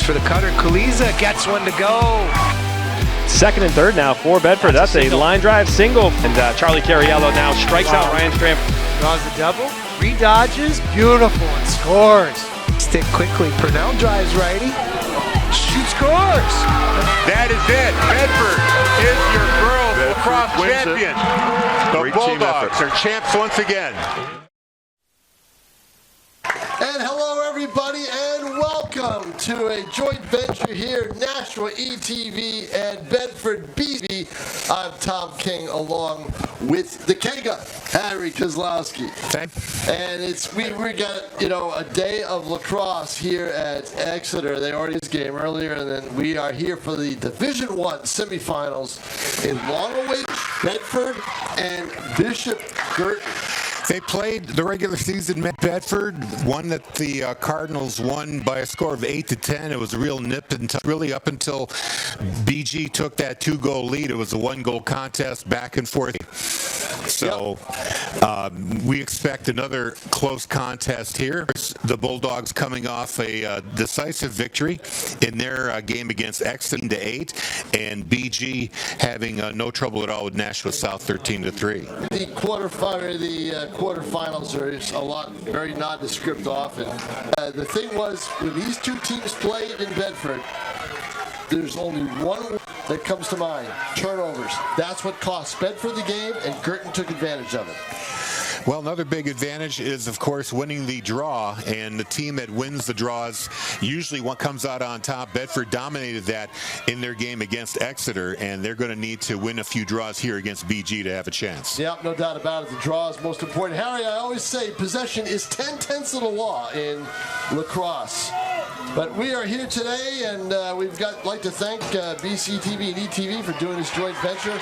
For the cutter, Kuliza gets one to go. Second and third now for Bedford. That's a line drive single. And Charlie Cariello now strikes out Ryan Stram. Draws the double, re-dodges, beautiful, and scores. Stick quickly, Purnell drives righty. Shoot, scores! That is it. Bedford is your girls lacrosse champion. The Bulldogs are champs once again. And hello, everybody, and welcome to a joint venture here, Nashua ETV and Bedford BV. I'm Tom King, along with the Kega, Harry Kozlowski. And we got a day of lacrosse here at Exeter. They already had this game earlier, and then we are here for the Division I semifinals in long-awaited Bedford and Bishop Guertin. They played the regular season at Bedford, one that the Cardinals won by a score of 8-10. It was a real nip and tuck, really up until BG took that 2-goal lead. It was a 1-goal contest back and forth. So we expect another close contest here. The Bulldogs coming off a decisive victory in their game against Exeter 8, and BG having no trouble at all with Nashua South 13-3. The quarterfinals are very nondescript often. The thing was, when these two teams played in Bedford, there's only one that comes to mind: turnovers. That's what cost Bedford the game, and Guertin took advantage of it. Well, another big advantage is, of course, winning the draw, and the team that wins the draws usually comes out on top. Bedford dominated that in their game against Exeter, and they're going to need to win a few draws here against BG to have a chance. Yeah, no doubt about it. The draw is most important. Harry, I always say possession is 10/10 of the law in lacrosse. But we are here today, and we've like to thank BCTV and ETV for doing this joint venture.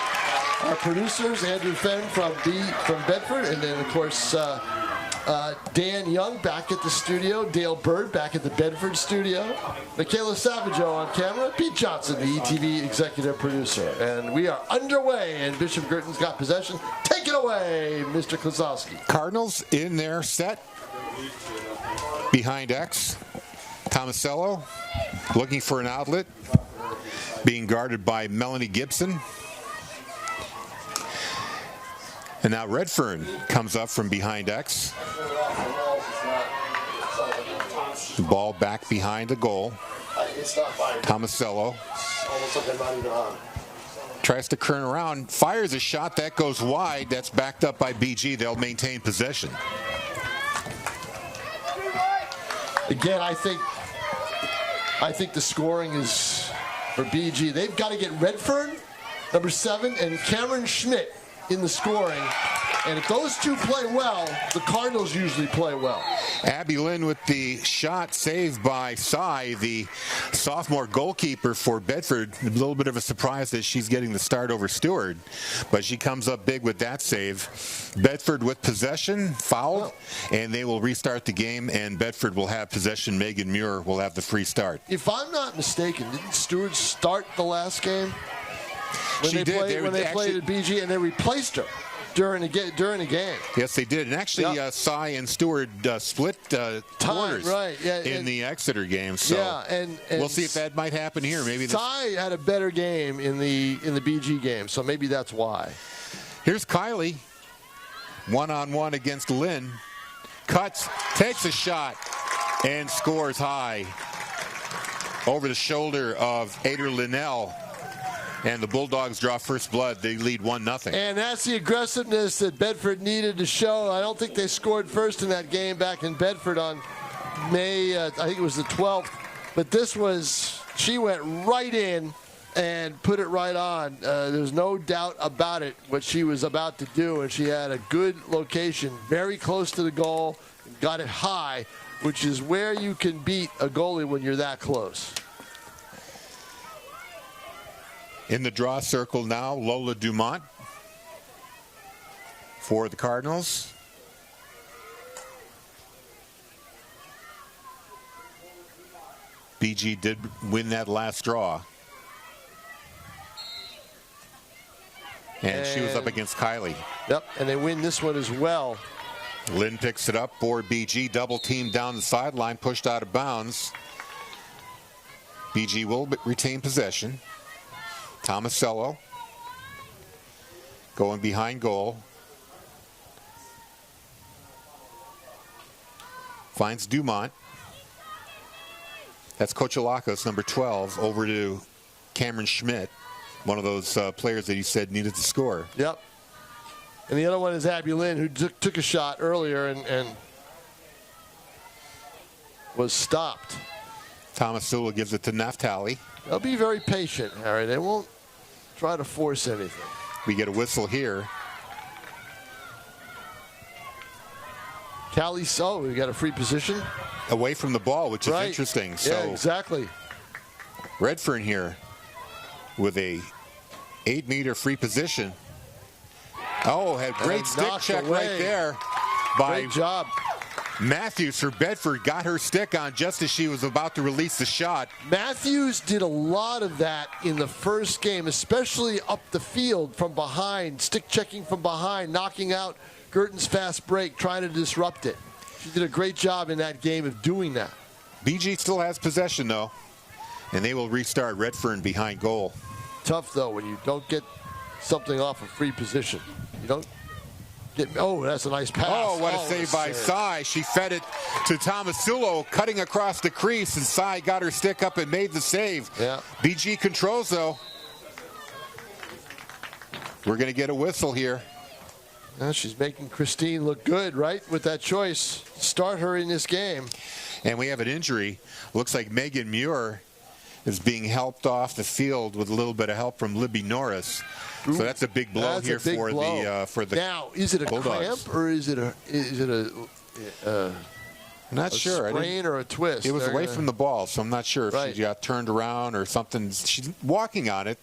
Our producers, Andrew Fenn from Bedford, and then, of course, Dan Young back at the studio, Dale Bird back at the Bedford studio, Michaela Savageau on camera, Pete Johnson, the ETV executive producer. And we are underway, and Bishop Guertin's got possession. Take it away, Mr. Kozlowski. Cardinals in their set behind X. Tomasello looking for an outlet, being guarded by Melanie Gibson. And now Redfern comes up from behind X. The ball back behind the goal. Tomasello tries to turn around, fires a shot that goes wide. That's backed up by BG. They'll maintain possession. Again, I think the scoring is for BG. They've got to get Redfern, number 7, and Cameron Schmidt in the scoring, and if those two play well, the Cardinals usually play well. Abby Lynn with the shot saved by Cy, the sophomore goalkeeper for Bedford. A little bit of a surprise that she's getting the start over Stewart, but she comes up big with that save. Bedford with possession, fouled, and they will restart the game, and Bedford will have possession. Megan Muir will have the free start. If I'm not mistaken, didn't Stewart start the last game? When they played at BG, and they replaced her during the game. Yes, they did. And actually, Cy and Stewart split quarters in the Exeter game. So and we'll see if that might happen here. Maybe Cy had a better game in the BG game, so maybe that's why. Here's Kylie, one-on-one against Lynn. Cuts, takes a shot, and scores high over the shoulder of Ader Linnell. And the Bulldogs draw first blood. They lead 1-0. And that's the aggressiveness that Bedford needed to show. I don't think they scored first in that game back in Bedford on May, I think it was the 12th. But she went right in and put it right on. There's no doubt about it what she was about to do. And she had a good location, very close to the goal, got it high, which is where you can beat a goalie when you're that close. In the draw circle now, Lola Dumont for the Cardinals. BG did win that last draw. And she was up against Kylie. Yep, and they win this one as well. Lynn picks it up for BG, double team down the sideline, pushed out of bounds. BG will retain possession. Tomasello going behind goal. Finds Dumont. That's Kochalakos, number 12, over to Cameron Schmidt, one of those players that he said needed to score. Yep. And the other one is Abby Lynn, who took a shot earlier and was stopped. Tomasello gives it to Naftali. They'll be very patient, Harry. They won't try to force anything. We get a whistle here. Callie, we got a free position. Away from the ball, which is Right. interesting. So Yeah, exactly. Redfern here with a 8-meter free position. Oh, had great And stick knocked check away. right there by Great job. Matthews for Bedford. Got her stick on just as she was about to release the shot. Matthews did a lot of that in the first game, especially up the field from behind, stick checking from behind, knocking out Guertin's fast break, trying to disrupt it. She did a great job in that game of doing that. BG still has possession, though, and they will restart. Redfern behind goal. Tough, though, when you don't get something off a free position. You don't get, that's a nice pass. Oh, what a save by save. Sai. She fed it to Tomasello, cutting across the crease, and Sai got her stick up and made the save. Yeah. BG controls, though. We're going to get a whistle here. She's making Christine look good, right, with that choice. Start her in this game. And we have an injury. Looks like Megan Muir is being helped off the field with a little bit of help from Libby Norris. So that's a big blow That's here a big blow. For the now, is it a Bulldogs. cramp or is it a I'm not sure. sprain or a twist? It was They're away gonna- from the ball, so I'm not sure if Right. she got turned around or something. She's walking on it.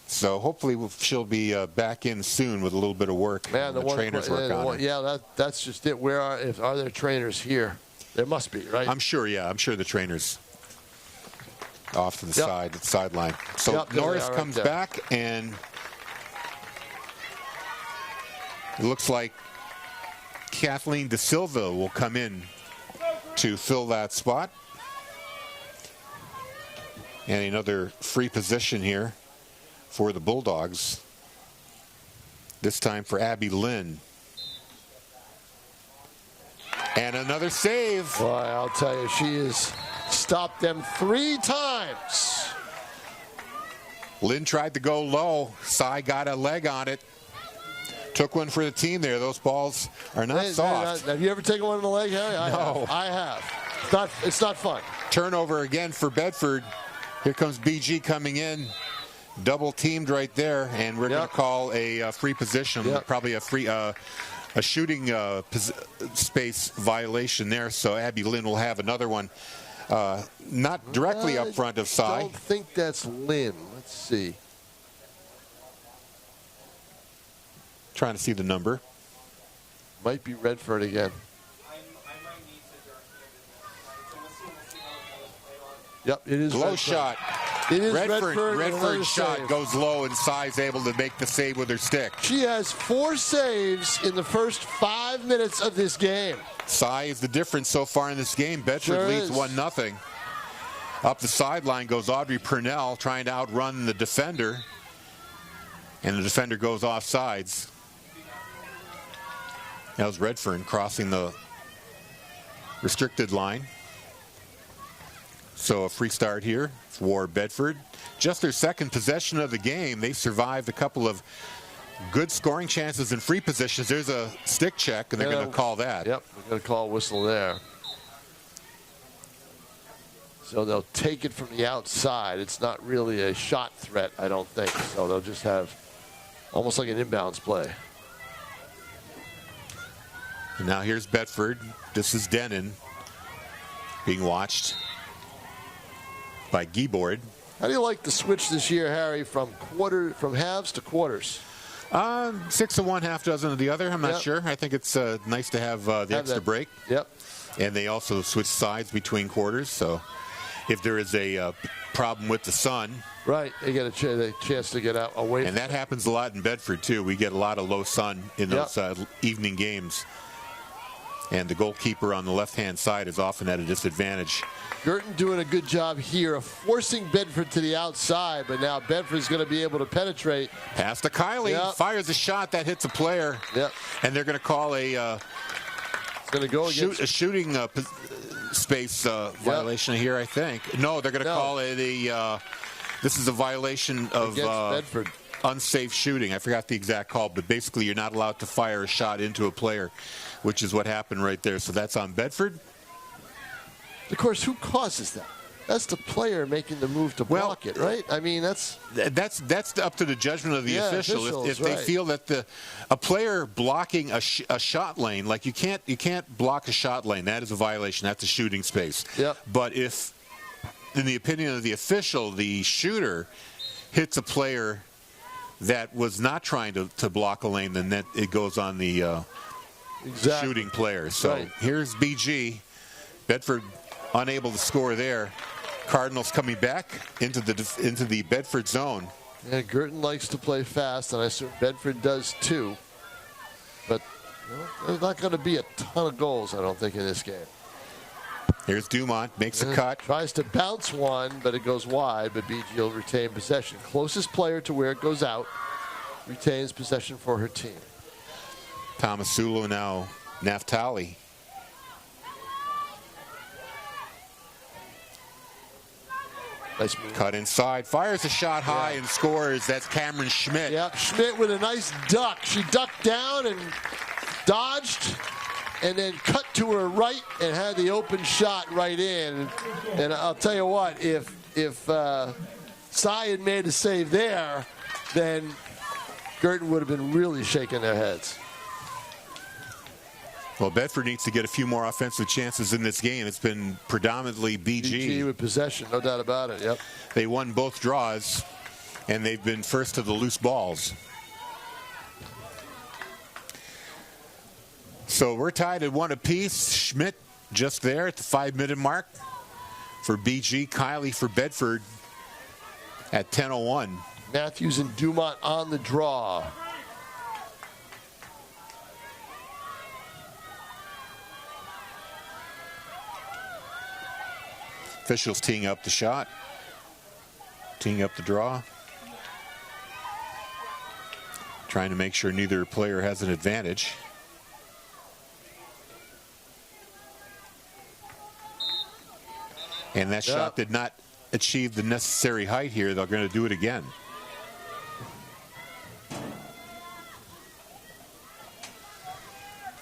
So hopefully she'll be back in soon with a little bit of work. Man, the trainers work on her. That's just it. Are there trainers here? There must be, right? I'm sure the trainers off to the Yep. sideline. So Yep, there they Norris are right comes there. back, and it looks like Kathleen De Silva will come in to fill that spot. And another free position here for the Bulldogs. This time for Abby Lynn. And another save. Boy, I'll tell you, she has stopped them 3 times. Lynn tried to go low. Sai got a leg on it. Took one for the team there. Those balls are not soft. Have you ever taken one in the leg, Harry? No. I have. It's not fun. Turnover again for Bedford. Here comes BG coming in. Double teamed right there, and we're going to call a free position, probably a shooting space violation there. So Abby Lynn will have another one, not directly up front of Sai. I don't think that's Lynn. Let's see. Trying to see the number. Might be Redford again. Yep, it is Low Redford. shot. It is Redford's shot save. goes low, and Sai's able to make the save with her stick. She has 4 saves in the first 5 minutes of this game. Sai is the difference so far in this game. Bedford Sure leads is. 1-0. Up the sideline goes Audrey Purnell trying to outrun the defender. And the defender goes off sides. That was Redfern crossing the restricted line. So a free start here for Bedford. Just their second possession of the game. They survived a couple of good scoring chances in free positions. There's a stick check, and they're going to call that. Yep, we're going to call a whistle there. So they'll take it from the outside. It's not really a shot threat, I don't think. So they'll just have almost like an inbounds play. And now here's Bedford. This is Denon being watched by Gieboard. How do you like the switch this year, Harry, from halves to quarters? 6 of one, half dozen of the other. I'm not sure. I think it's nice to have the extra break. Yep. And they also switch sides between quarters. So if there is a problem with the sun. Right. They get a chance to get out away. And that happens a lot in Bedford, too. We get a lot of low sun in those evening games. And the goalkeeper on the left-hand side is often at a disadvantage. Guertin doing a good job here of forcing Bedford to the outside, but now Bedford's going to be able to penetrate. Pass to Kylie. Yep. Fires a shot that hits a player. Yep. And they're going to call a shooting space violation here, I think. No, they're going to call it this is a violation of Bedford. Unsafe shooting. I forgot the exact call, but basically you're not allowed to fire a shot into a player, which is what happened right there. So that's on Bedford. Of course, who causes that? That's the player making the move to block it, right? I mean, that's up to the judgment of the official. If they feel that a player blocking a shot lane, like you can't block a shot lane, that is a violation. That's a shooting space. Yep. But if, in the opinion of the official, the shooter hits a player that was not trying to block a lane, then it goes on the shooting player. So here's BG. Bedford unable to score there. Cardinals coming back into the Bedford zone. Yeah, Guertin likes to play fast, and I assume Bedford does too. But there's not going to be a ton of goals, I don't think, in this game. Here's Dumont, makes a cut. Tries to bounce one, but it goes wide, but BG will retain possession. Closest player to where it goes out retains possession for her team. Tomasulu now, Naftali. Nice move. Cut inside, fires a shot high and scores. That's Cameron Schmidt. Yep, Schmidt with a nice duck. She ducked down and dodged and then cut to her right and had the open shot right in. And I'll tell you what, if Cy had made a save there, then Guertin would have been really shaking their heads. Well, Bedford needs to get a few more offensive chances in this game. It's been predominantly BG with possession, no doubt about it. Yep. They won both draws, and they've been first to the loose balls. So we're tied at 1 apiece. Schmidt just there at the 5-minute mark for BG. Kylie for Bedford at 10:01. Matthews and Dumont on the draw. Officials teeing up the shot, teeing up the draw, trying to make sure neither player has an advantage. And that shot did not achieve the necessary height here. They're going to do it again.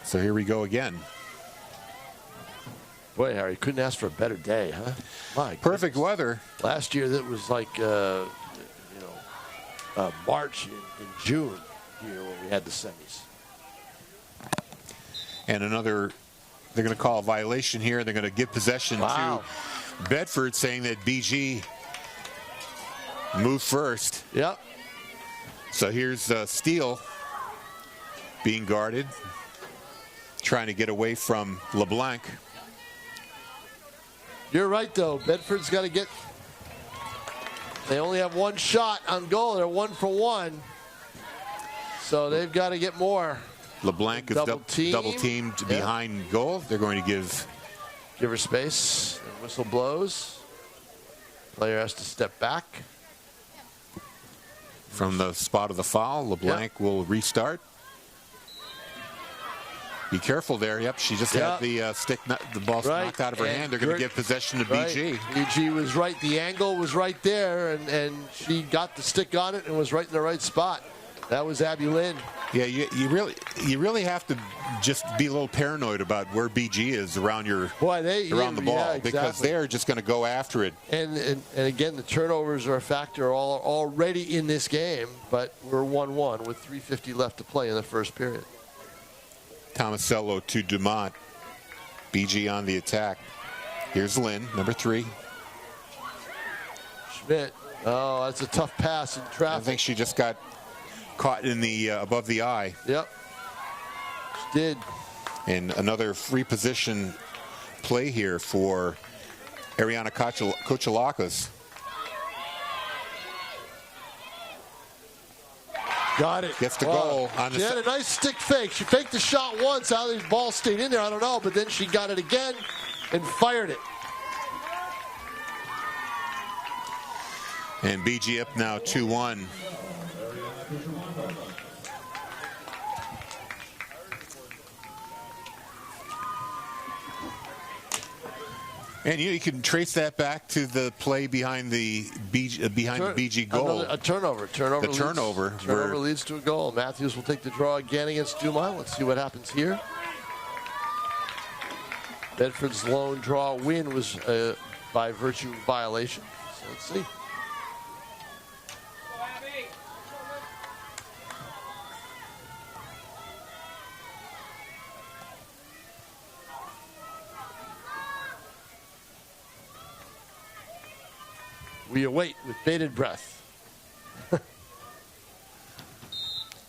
So here we go again. Boy, Harry, couldn't ask for a better day, huh? My perfect weather. Last year, that was like, March in June here when we had the semis. And they're going to call a violation here. They're going to give possession to Bedford, saying that BG moved first. Yep. So here's Steele being guarded, trying to get away from LeBlanc. You're right, though. Bedford's got to get. They only have one shot on goal. They're 1 for 1. So they've got to get more. LeBlanc is double teamed behind goal. They're going to give her space. The whistle blows. Player has to step back from the spot of the foul. LeBlanc will restart. Be careful there. Yep, she just had the ball knocked out of her hand. They're going to give possession to BG. BG was right. The angle was right there, and she got the stick on it and was right in the right spot. That was Abby Lynn. Yeah, you really have to just be a little paranoid about where BG is around the ball, because they're just going to go after it. And again, the turnovers are a factor already in this game, but we're 1-1 with 3:50 left to play in the first period. Tomasello to Dumont. BG on the attack. Here's Lynn, number 3. Schmidt. Oh, that's a tough pass in traffic. I think she just got caught in the above the eye. Yep. She did. And another free position play here for Ariana Kochalakos. Got it. Gets the goal on the She had a nice stick fake. She faked the shot once. How the ball stayed in there, I don't know. But then she got it again and fired it. And BG up now 2-1. And you can trace that back to the play behind the BG goal. A turnover. Turnover leads to a goal. Matthews will take the draw again against Dumont. Let's see what happens here. Bedford's lone draw win was by virtue of violation. So let's see. We await with bated breath.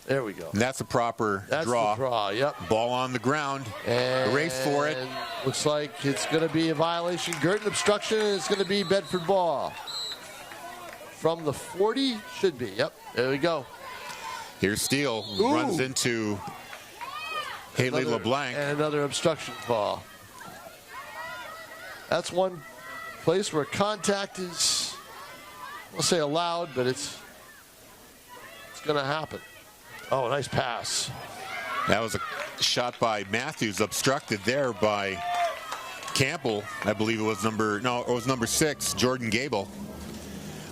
There we go. And that's a proper That's draw. the draw, yep. Ball on the ground. And a race for it. Looks like it's going to be a violation. Guertin obstruction, and it's going to be Bedford ball. From the 40, should be. Yep, there we go. Here's Steele. Ooh. Runs into Haley LeBlanc. And another obstruction ball. That's one place where contact is, I'll say allowed, but it's going to happen. Oh, nice pass. That was a shot by Matthews, obstructed there by Campbell. I believe it was number 6, Jordan Gable.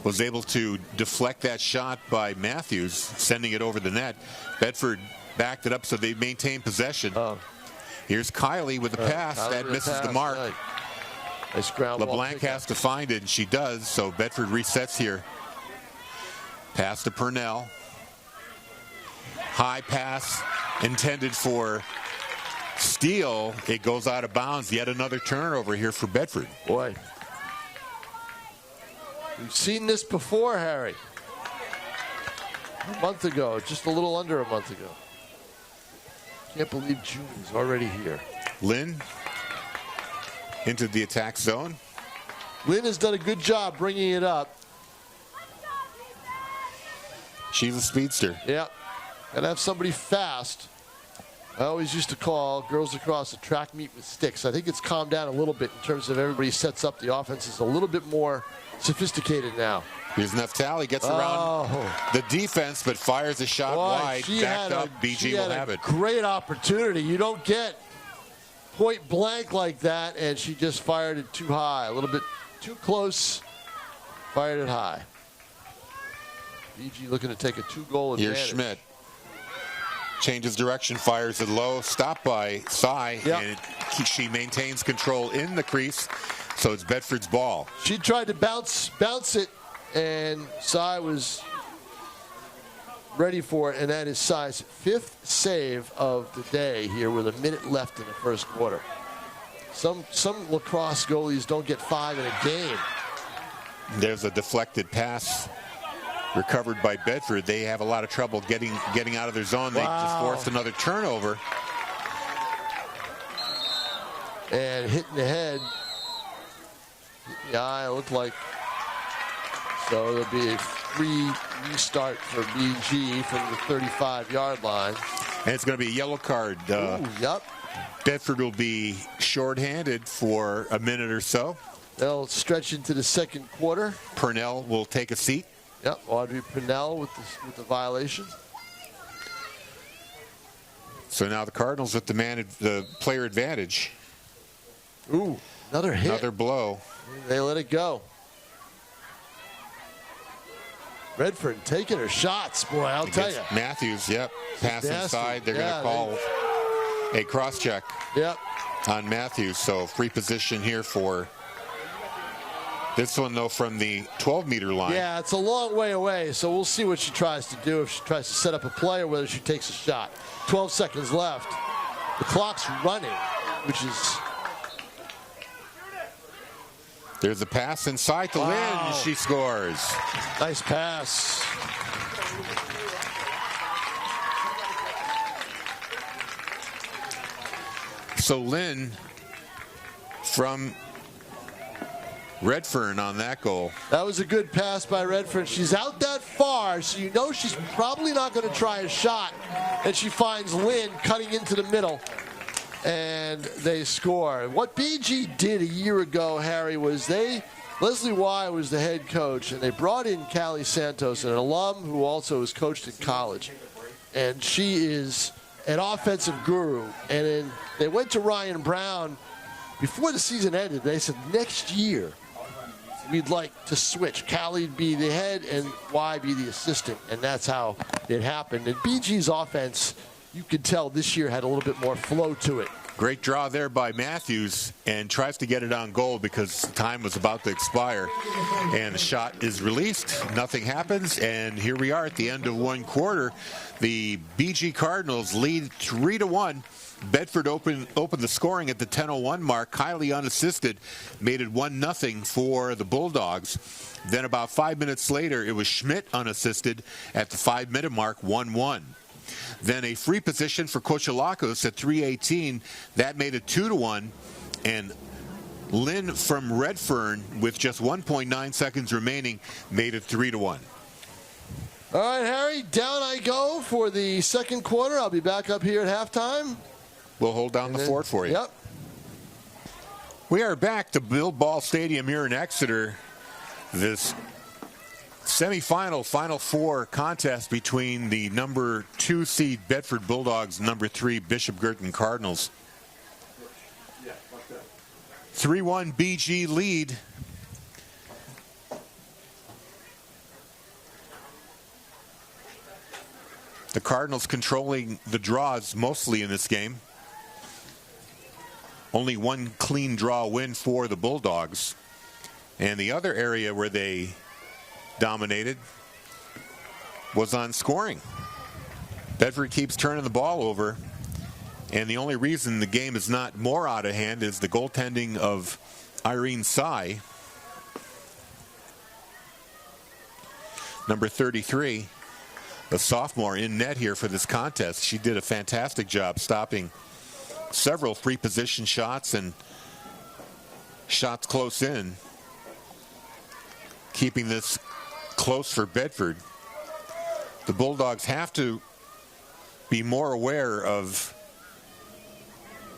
Was able to deflect that shot by Matthews, sending it over the net. Bedford backed it up so they maintained possession. Here's Kylie with a pass that misses the mark. Right. Nice ground LeBlanc has to find it, and she does, so Bedford resets here. Pass to Purnell. High pass intended for Steele. It goes out of bounds. Yet another turnover here for Bedford. Boy. We've seen this before, Harry. A month ago, just a little under a month ago. Can't believe June is already here. Lynn into the attack zone. Lynn has done a good job bringing it up. She's a speedster. Yeah. Gotta have somebody fast. I always used to call girls lacrosse a track meet with sticks. I think it's calmed down a little bit in terms of everybody sets up. The offense is a little bit more sophisticated now. Here's Neftali, gets around the defense, but fires a shot wide. Backed up, BG will have it. Great opportunity. You don't get point blank like that, and she just fired it too high. A little bit too close. Fired it high. BG looking to take a 2-goal advantage. Here's Schmidt. Changes direction, fires it low, stopped by Sy, and she maintains control in the crease, so it's Bedford's ball. She tried to bounce it, and Sy was ready for it, and that is Sy's 5th save of the day here with a minute left in the first quarter. Some lacrosse goalies don't get 5 in a game. There's a deflected pass. Recovered by Bedford. They have a lot of trouble getting out of their zone. They just forced another turnover. And hitting the head. Hit the eye, it looked like. So there'll be a free restart for BG from the 35-yard line. And it's going to be a yellow card. Yep. Bedford will be shorthanded for a minute or so. They'll stretch into the second quarter. Purnell will take a seat. Yep, Audrey Purnell with the violation. So now the Cardinals with the player advantage. Ooh, another hit. Another blow. They let it go. Redford taking her shots, boy, I'll tell you. Matthews, pass inside. They're going to call a cross-check on Matthews. So free position here for this one, though, from the 12-meter line. Yeah, it's a long way away, so we'll see what she tries to do, if she tries to set up a play or whether she takes a shot. 12 seconds left. The clock's running, which is... There's a pass inside to Lynn. She scores. Nice pass. So Lynn, from Redfern on that goal. That was a good pass by Redfern. She's out that far, so you know she's probably not going to try a shot. And she finds Lynn cutting into the middle, and they score. What BG did a year ago, Harry, was Leslie Y was the head coach, and they brought in Callie Santos, an alum who also was coached in college. And she is an offensive guru. And then they went to Ryan Brown before the season ended. They said, next year, we'd like to switch. Callie'd be the head and Y be the assistant. And that's how it happened. And BG's offense, you could tell this year had a little bit more flow to it. Great draw there by Matthews, and tries to get it on goal because time was about to expire. And the shot is released. Nothing happens. And here we are at the end of one quarter. The BG Cardinals lead 3-1. Bedford opened the scoring at the 10:01 mark. Kylie unassisted made it 1-0 for the Bulldogs. Then about 5 minutes later, it was Schmidt unassisted at the 5-minute mark, 1-1. Then a free position for Kochalakos at 3:18. That made it 2-1. And Lynn from Redfern, with just 1.9 seconds remaining, made it 3-1. All right, Harry, down I go for the second quarter. I'll be back up here at halftime. We'll hold down the fort for you. Yep. We are back to Bill Ball Stadium here in Exeter. This semifinal, Final Four contest between the number 2 seed Bedford Bulldogs, number 3 Bishop Guertin Cardinals. 3-1 BG lead. The Cardinals controlling the draws mostly in this game. Only one clean draw win for the Bulldogs. And the other area where they dominated was on scoring. Bedford keeps turning the ball over. And the only reason the game is not more out of hand is the goaltending of Irene Sy. Number 33, the sophomore in net here for this contest. She did a fantastic job stopping several free position shots and shots close in, keeping this close for Bedford. The Bulldogs have to be more aware of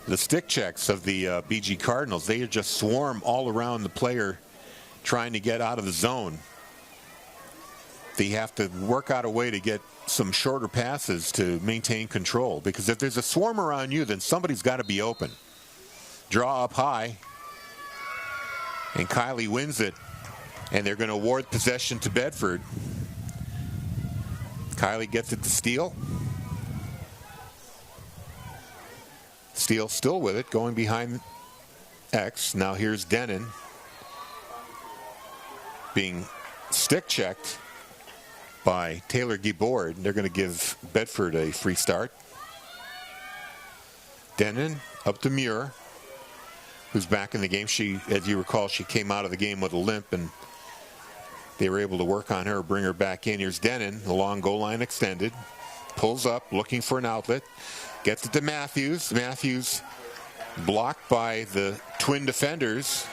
the stick checks of the BG Cardinals. They just swarm all around the player trying to get out of the zone. They have to work out a way to get some shorter passes to maintain control, because if there's a swarm around you, then somebody's got to be open. Draw up high, and Kylie wins it, and they're going to award possession to Bedford. Kylie gets it to Steele. Steele still with it, going behind X. Now here's Denon being stick checked by Taylor Gibord. They're going to give Bedford a free start. Denon up to Muir, who's back in the game. She, as you recall, she came out of the game with a limp, and they were able to work on her, bring her back in. Here's Denon, the long goal line extended. Pulls up, looking for an outlet. Gets it to Matthews. Matthews blocked by the twin defenders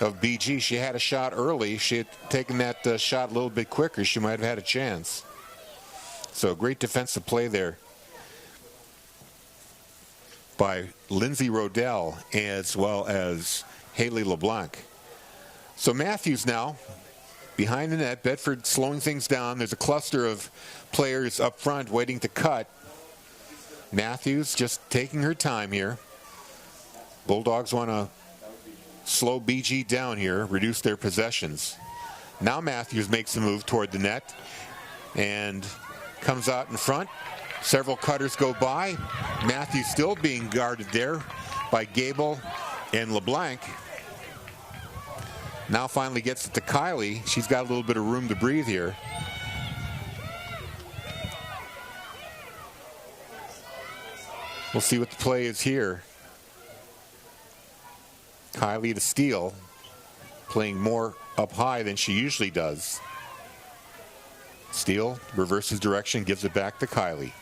of BG. She had a shot early. She had taken that shot a little bit quicker, she might have had a chance. So great defensive play there by Lindsay Rodell as well as Haley LeBlanc. So Matthews now behind the net. Bedford slowing things down. There's a cluster of players up front waiting to cut. Matthews just taking her time here. Bulldogs want to slow BG down here, reduce their possessions. Now Matthews makes a move toward the net and comes out in front. Several cutters go by. Matthews still being guarded there by Gable and LeBlanc. Now finally gets it to Kylie. She's got a little bit of room to breathe here. We'll see what the play is here. Kylie to Steele, playing more up high than she usually does. Steele reverses direction, gives it back to Kylie.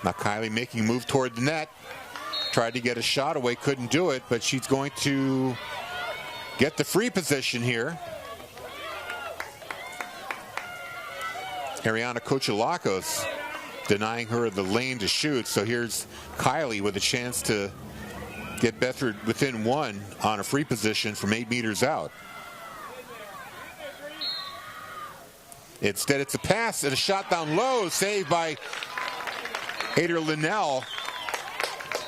Now Kylie making a move toward the net. Tried to get a shot away, couldn't do it, but she's going to get the free position here. Ariana Kochalakos denying her the lane to shoot. So here's Kylie with a chance to get Bedford within one on a free position from 8 meters out. Instead, it's a pass and a shot down low, saved by Ader Linnell.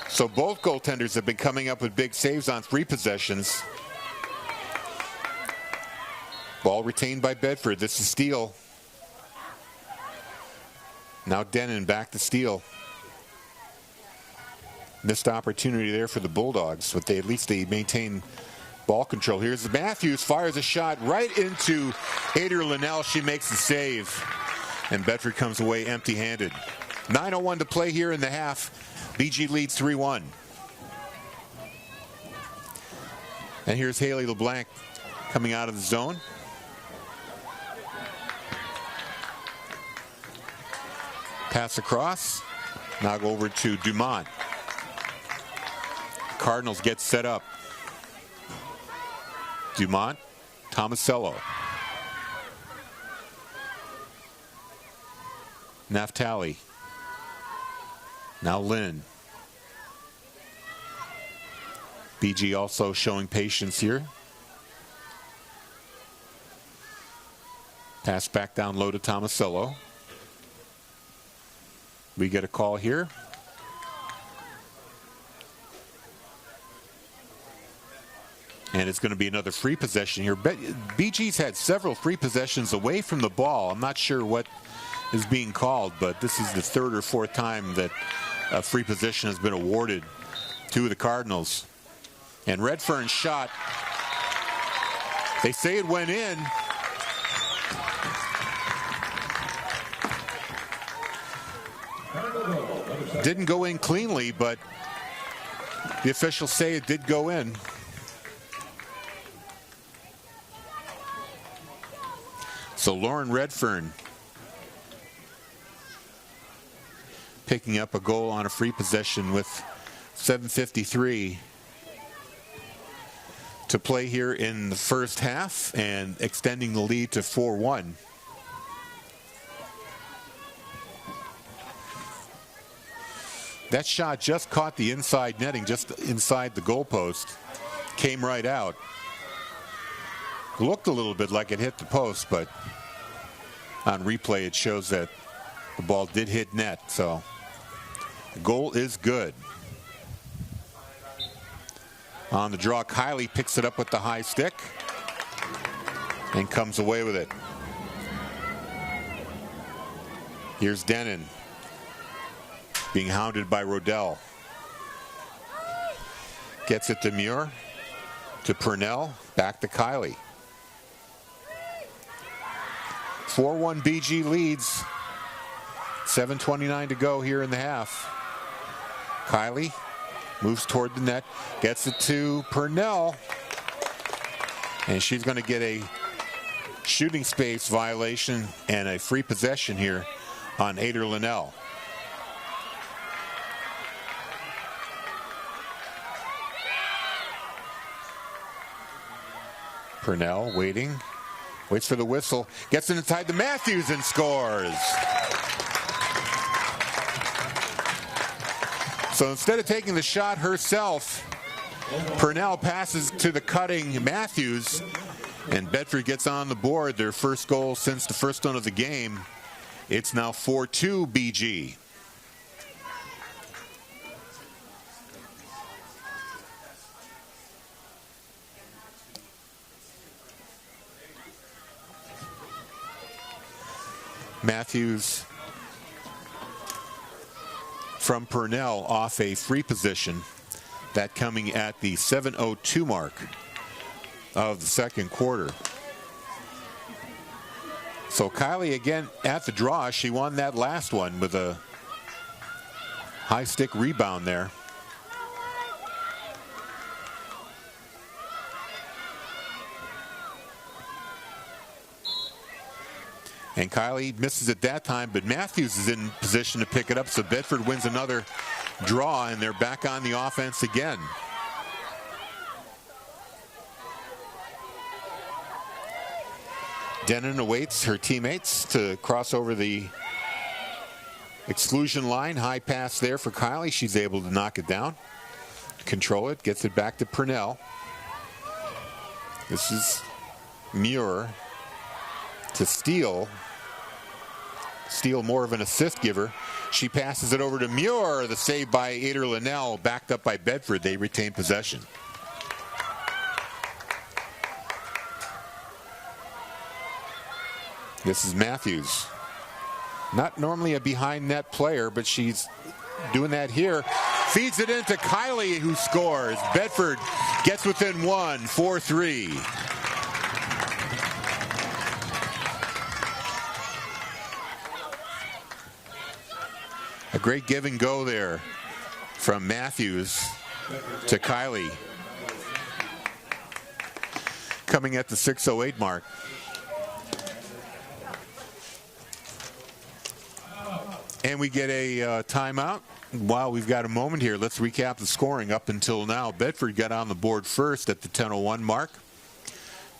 So both goaltenders have been coming up with big saves on free possessions. Ball retained by Bedford. This is Steele. Now Denon back to Steele. Missed opportunity there for the Bulldogs, but at least they maintain ball control. Here's Matthews, fires a shot right into Ader Linnell. She makes the save, and Bedford comes away empty-handed. 9:01 to play here in the half. BG leads 3-1. And here's Haley LeBlanc coming out of the zone. Pass across. Now go over to Dumont. Cardinals get set up. Dumont, Tomasello. Naftali. Now Lynn. BG also showing patience here. Pass back down low to Tomasello. We get a call here. And it's going to be another free possession here. BG's had several free possessions away from the ball. I'm not sure what is being called, but this is the third or fourth time that a free possession has been awarded to the Cardinals. And Redfern's shot, they say it went in. Didn't go in cleanly, but the officials say it did go in. So Lauren Redfern picking up a goal on a free possession with 7:53 to play here in the first half and extending the lead to 4-1. That shot just caught the inside netting, just inside the goalpost. Came right out. Looked a little bit like it hit the post, but on replay it shows that the ball did hit net. So the goal is good. On the draw, Kylie picks it up with the high stick and comes away with it. Here's Denon being hounded by Rodell. Gets it to Muir, to Purnell, back to Kylie. 4-1 BG leads. 7:29 to go here in the half. Kylie moves toward the net, gets it to Purnell, and she's going to get a shooting space violation and a free possession here on Ader Linnell. Purnell waiting, waits for the whistle, gets it inside to Matthews and scores. So instead of taking the shot herself, Purnell passes to the cutting Matthews, and Bedford gets on the board, their first goal since the first one of the game. It's now 4-2 BG. Matthews from Purnell off a free position. That coming at the 7:02 mark of the second quarter. So Kylie again at the draw. She won that last one with a high stick rebound there. And Kylie misses at that time, but Matthews is in position to pick it up, so Bedford wins another draw, and they're back on the offense again. Denon awaits her teammates to cross over the exclusion line. High pass there for Kylie. She's able to knock it down, control it, gets it back to Purnell. This is Muir to Steele. Steele more of an assist giver. She passes it over to Muir. The save by Ader Linnell, backed up by Bedford. They retain possession. This is Matthews. Not normally a behind net player, but she's doing that here. Feeds it into Kylie, who scores. Bedford gets within one, 4-3. A great give and go there from Matthews to Kylie. Coming at the 6:08 mark. And we get a timeout. While we've got a moment here, let's recap the scoring up until now. Bedford got on the board first at the 10:01 mark.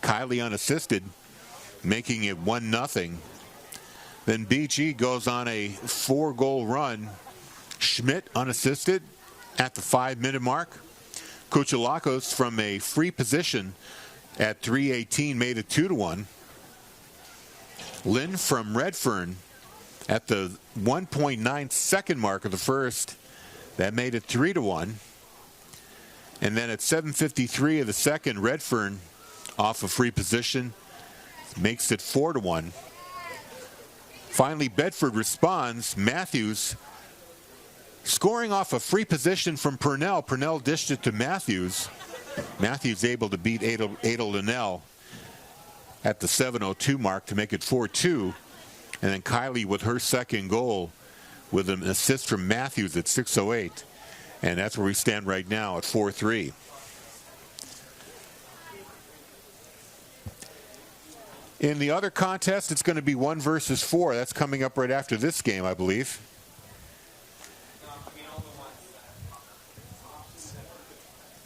Kylie unassisted, making it 1-0. Then BG goes on a 4-goal run. Schmidt unassisted at the 5-minute mark. Kuchalakos from a free position at 3:18 made it 2-1. Lynn from Redfern at the 1.9 second mark of the first, that made it 3-1. And then at 7:53 of the second, Redfern off a free position makes it 4-1. Finally, Bedford responds. Matthews scoring off a free position from Purnell. Purnell dished it to Matthews. Matthews able to beat Ada Linnell at the 7:02 mark to make it 4-2. And then Kylie with her second goal with an assist from Matthews at 6:08. And that's where we stand right now at 4-3. In the other contest, it's going to be 1 versus 4. That's coming up right after this game, I believe.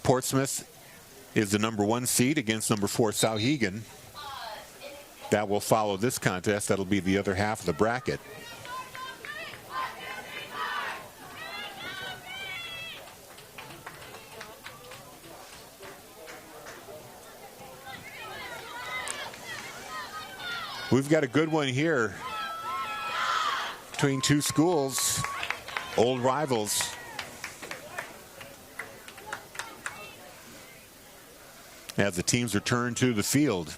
Portsmouth is the #1 seed against #4 Souhegan. That will follow this contest. That'll be the other half of the bracket. We've got a good one here between two schools, old rivals. As the teams return to the field.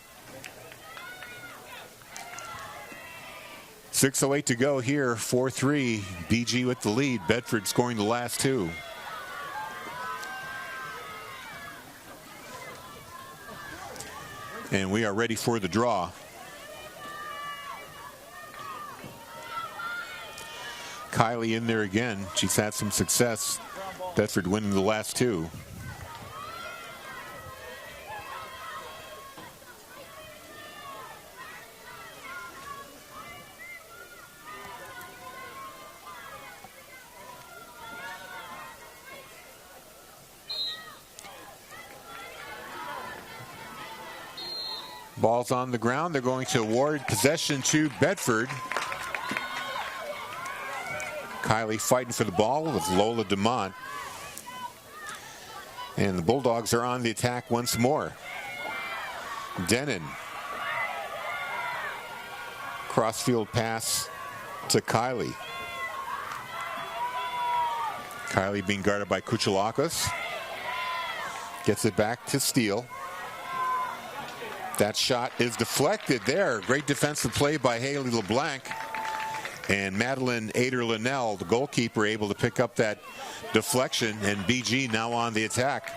6:08 to go here, 4-3. BG with the lead. Bedford scoring the last two. And we are ready for the draw. Kylie in there again. She's had some success. Bedford winning the last two. Ball's on the ground. They're going to award possession to Bedford. Kylie fighting for the ball with Lola DeMont. And the Bulldogs are on the attack once more. Denon. Crossfield pass to Kylie. Kylie being guarded by Kuchalakos. Gets it back to Steele. That shot is deflected there. Great defensive play by Haley LeBlanc. And Madeline Ader Linnell, the goalkeeper, able to pick up that deflection. And BG now on the attack.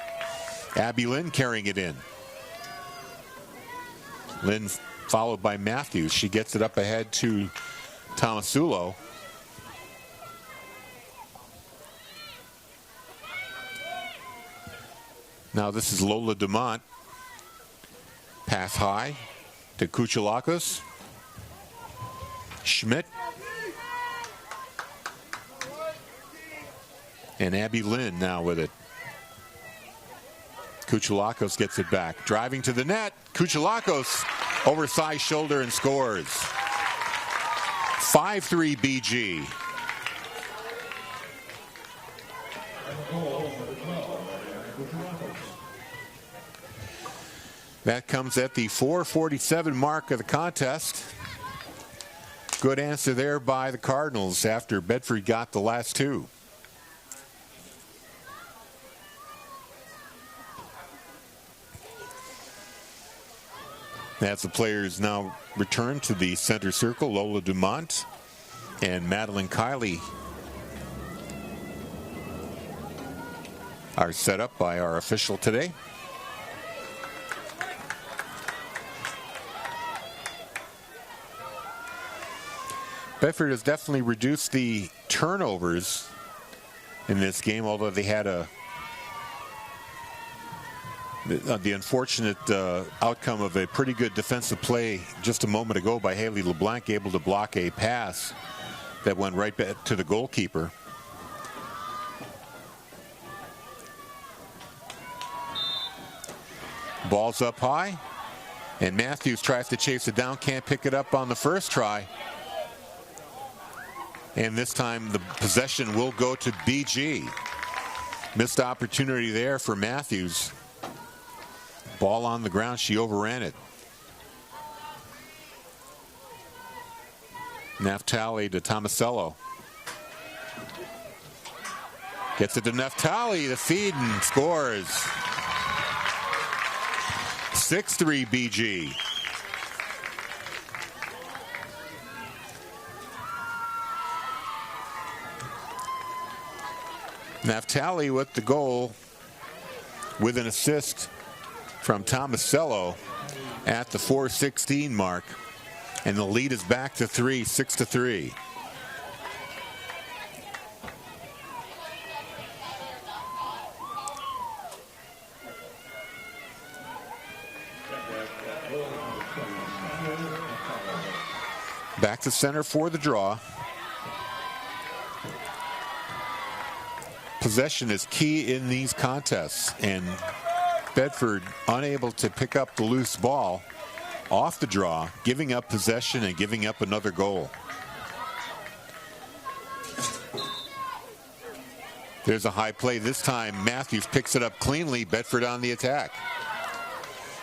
Abby Lynn carrying it in. Lynn followed by Matthews. She gets it up ahead to Tomasulo. Now this is Lola DeMont. Pass high to Kuchalakos. Schmidt. And Abby Lynn now with it. Kuchelakos gets it back. Driving to the net. Kuchelakos oversized shoulder and scores. 5-3 BG. That comes at the 4:47 mark of the contest. Good answer there by the Cardinals after Bedford got the last two. As the players now return to the center circle, Lola Dumont and Madeline Kiley are set up by our official today. Bedford has definitely reduced the turnovers in this game, although they had the unfortunate outcome of a pretty good defensive play just a moment ago by Haley LeBlanc, able to block a pass that went right back to the goalkeeper. Ball's up high, and Matthews tries to chase it down, can't pick it up on the first try. And this time the possession will go to BG. Missed opportunity there for Matthews. Ball on the ground, she overran it. Naftali to Tomasello. Gets it to Naftali, the feed, and scores. 6-3 BG. Naftali with the goal, with an assist from Tomasello at the 4:16 mark, and the lead is back to 3, 6-3. Back to center for the draw. Possession is key in these contests, and Bedford unable to pick up the loose ball off the draw, giving up possession and giving up another goal. There's a high play this time. Matthews picks it up cleanly. Bedford on the attack.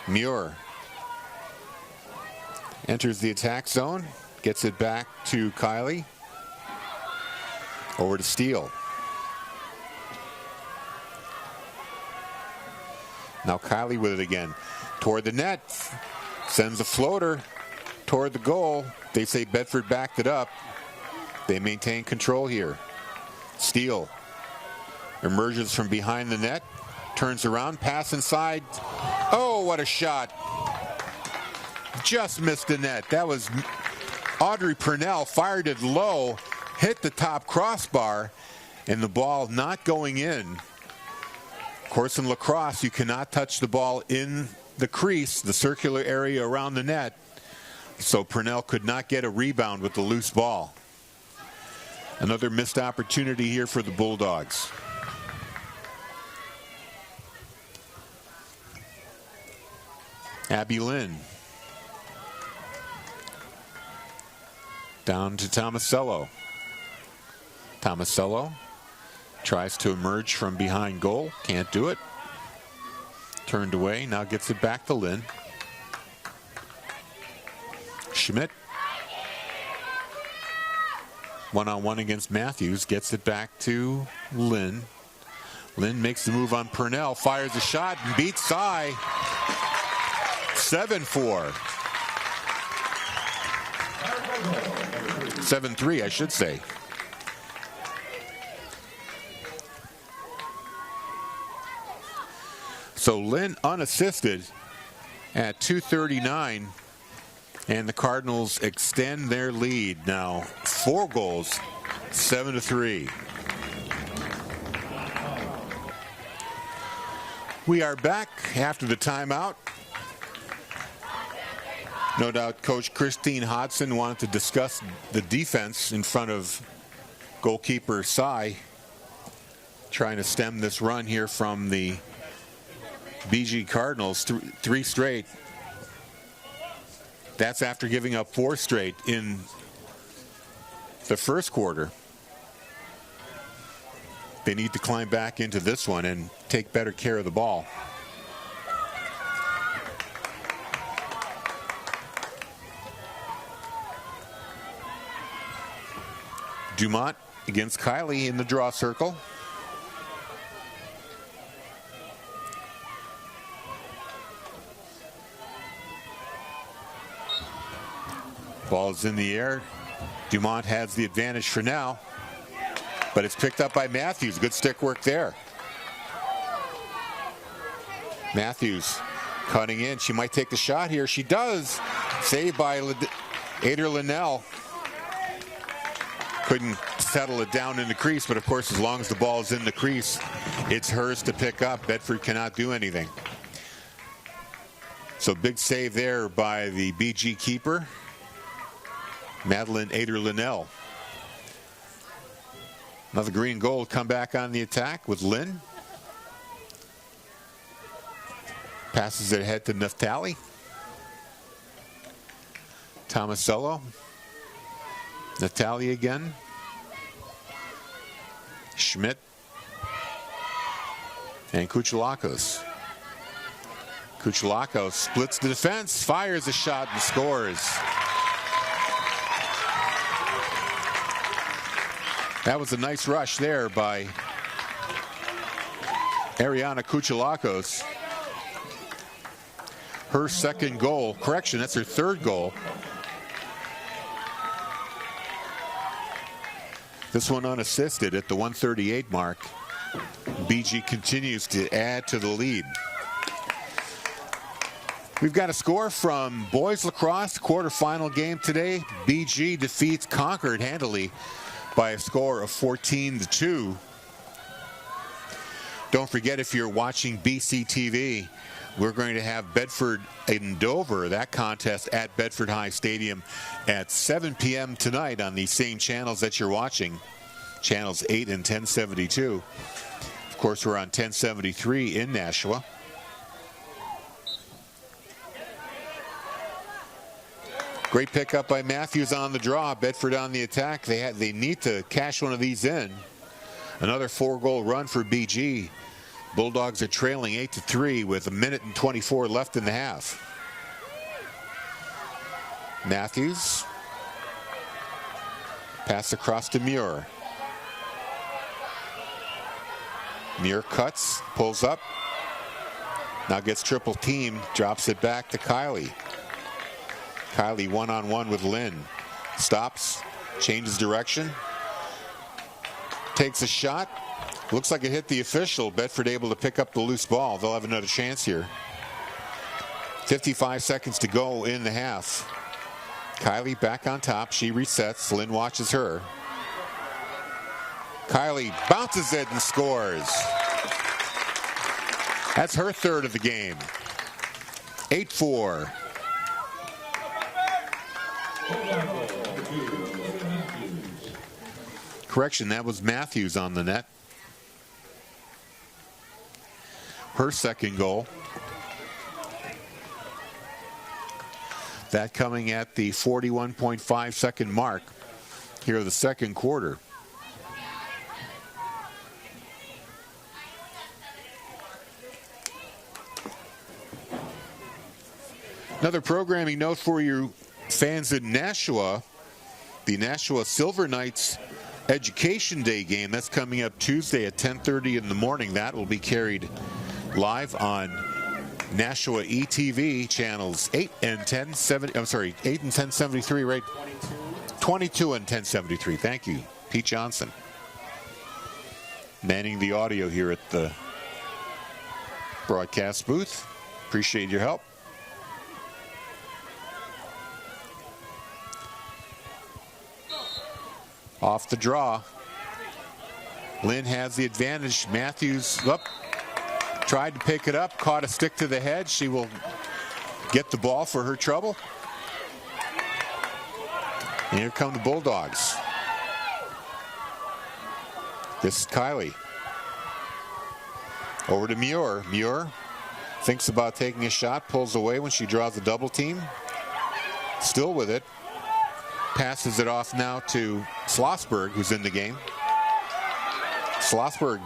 Muir enters the attack zone, gets it back to Kiley. Over to Steele. Now Kiley with it again. Toward the net. Sends a floater toward the goal. They say Bedford backed it up. They maintain control here. Steele emerges from behind the net. Turns around. Pass inside. Oh, what a shot. Just missed the net. That was Audrey Purnell. Fired it low. Hit the top crossbar. And the ball not going in. Of course, in lacrosse, you cannot touch the ball in the crease, the circular area around the net. So Purnell could not get a rebound with the loose ball. Another missed opportunity here for the Bulldogs. Abby Lynn. Down to Tomasello. Tomasello tries to emerge from behind goal. Can't do it. Turned away. Now gets it back to Lynn. Schmidt. One-on-one against Matthews. Gets it back to Lynn. Lynn makes the move on Purnell. Fires a shot and beats Sy. 7-4. 7-3, I should say. So Lynn unassisted at 2:39, and the Cardinals extend their lead now 4 goals, 7-3. We are back after the timeout. No doubt Coach Christine Hodson wanted to discuss the defense in front of goalkeeper Sy. trying to stem this run here from the BG Cardinals, three straight. That's after giving up 4 straight in the first quarter. They need to climb back into this one and take better care of the ball. Dumont against Kiley in the draw circle. Ball is in the air. Dumont has the advantage for now, but it's picked up by Matthews. Good stick work there. Matthews cutting in. She might take the shot here. She does. Saved by Ader Linnell. Couldn't settle it down in the crease, but of course, as long as the ball is in the crease, it's hers to pick up. Bedford cannot do anything. So big save there by the BG keeper, Madeline Ader Linnell. Another green gold come back on the attack with Lynn. Passes it ahead to Naftali. Tomasello. Naftali again. Schmidt. And Kuchelakos. Kuchelakos splits the defense, fires a shot and scores. That was a nice rush there by Ariana Kuchelakos. Her second goal, correction, that's her third goal. This one unassisted at the 138 mark. BG continues to add to the lead. We've got a score from boys lacrosse quarterfinal game today. BG defeats Concord handily by a score of 14-2. Don't forget, if you're watching BCTV, we're going to have Bedford and Dover, that contest at Bedford High Stadium at 7 p.m. tonight on the same channels that you're watching, channels 8 and 1072. Of course, we're on 1073 in Nashua. Great pickup by Matthews on the draw. Bedford on the attack. They need to cash one of these in. Another 4-goal run for BG. Bulldogs are trailing 8-3 with 1:24 left in the half. Matthews. Pass across to Muir. Muir cuts, pulls up. Now gets triple teamed, drops it back to Kiley. Kiley one-on-one with Lynn. Stops, changes direction. Takes a shot. Looks like it hit the official. Bedford able to pick up the loose ball. They'll have another chance here. 55 seconds to go in the half. Kiley back on top. She resets. Lynn watches her. Kiley bounces it and scores. That's her third of the game. 8-4. Correction, that was Matthews on the net. Her second goal. That coming at the 41.5 second mark here of the second quarter. Another programming note for you fans in Nashua. The Nashua Silver Knights Education Day game, that's coming up Tuesday at 10:30 in the morning. That will be carried live on Nashua ETV channels 8 and 1070. I'm sorry, 8 and 1073, right? 22 and 1073. Thank you, Pete Johnson, manning the audio here at the broadcast booth. Appreciate your help. Off the draw. Lynn has the advantage. Matthews tried to pick it up, caught a stick to the head. She will get the ball for her trouble. And here come the Bulldogs. This is Kiley. Over to Muir. Muir thinks about taking a shot, pulls away when she draws a double team. Still with it. Passes it off now to Schlossberg, who's in the game. Schlossberg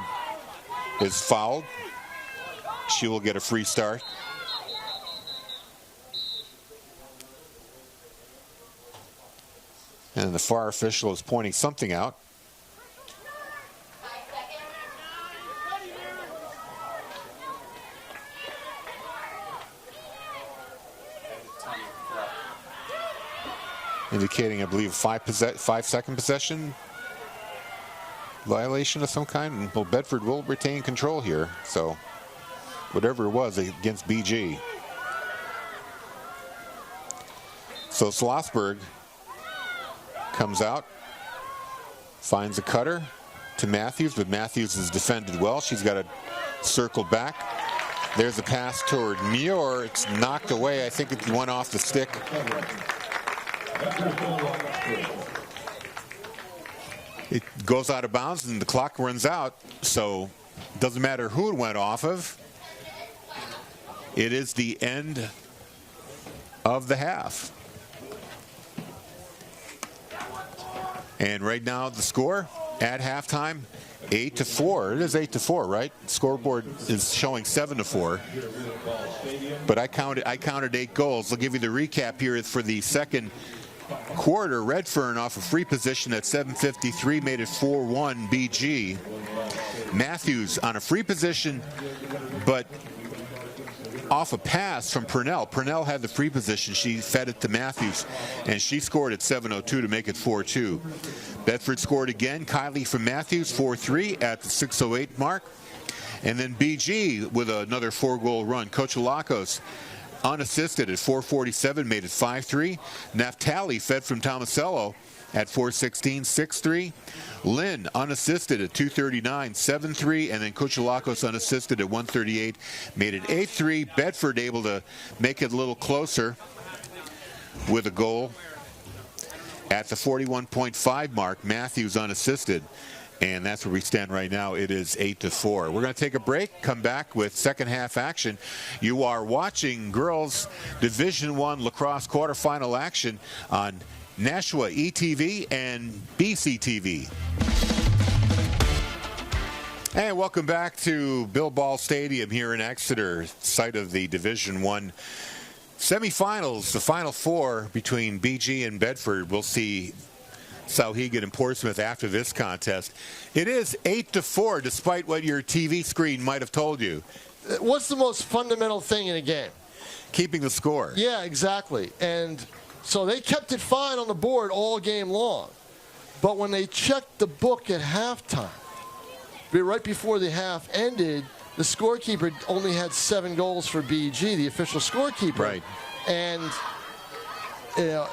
is fouled. She will get a free start. And the far official is pointing something out. Indicating, I believe, 5-second possession violation of some kind. Well, Bedford will retain control here, so whatever it was against BG. So Schlossberg comes out, finds a cutter to Matthews, but Matthews is defended well. She's got to circle back. There's a pass toward Muir. It's knocked away. I think it went off the stick. It goes out of bounds and the clock runs out, so it doesn't matter who it went off of. It is the end of the half. And right now the score at halftime, 8-4. It is 8-4, right? Scoreboard is showing 7-4. But I counted 8 goals. I'll give you the recap here for the second quarter. Redfern off a free position at 7:53 made it 4-1 BG. Matthews on a free position, but off a pass from Purnell. Purnell had the free position. She fed it to Matthews, and she scored at 7:02 to make it 4-2. Bedford scored again. Kylie from Matthews, 4-3 at the 6:08 mark. And then BG with another 4-goal run. Kochalakos unassisted at 4:47, made it 5-3. Naftali fed from Tomasello at 4:16, 6-3. Lynn unassisted at 2:39, 7-3. And then Kochalakos unassisted at 1:38, made it 8-3. Bedford able to make it a little closer with a goal at the 41.5 mark. Matthews unassisted. And that's where we stand right now. It is 8-4. We're going to take a break, come back with second half action. You are watching girls Division I lacrosse quarterfinal action on NHIAA ETV and BCTV. And welcome back to Bill Ball Stadium here in Exeter, site of the Division I semifinals, the Final Four between BG and Bedford. We'll see Sauhegan and Portsmouth after this contest. It is 8-4, despite what your TV screen might have told you. What's the most fundamental thing in a game? Keeping the score. Yeah, exactly. And so they kept it fine on the board all game long. But when they checked the book at halftime, right before the half ended, the scorekeeper only had 7 goals for BG, the official scorekeeper. Right. And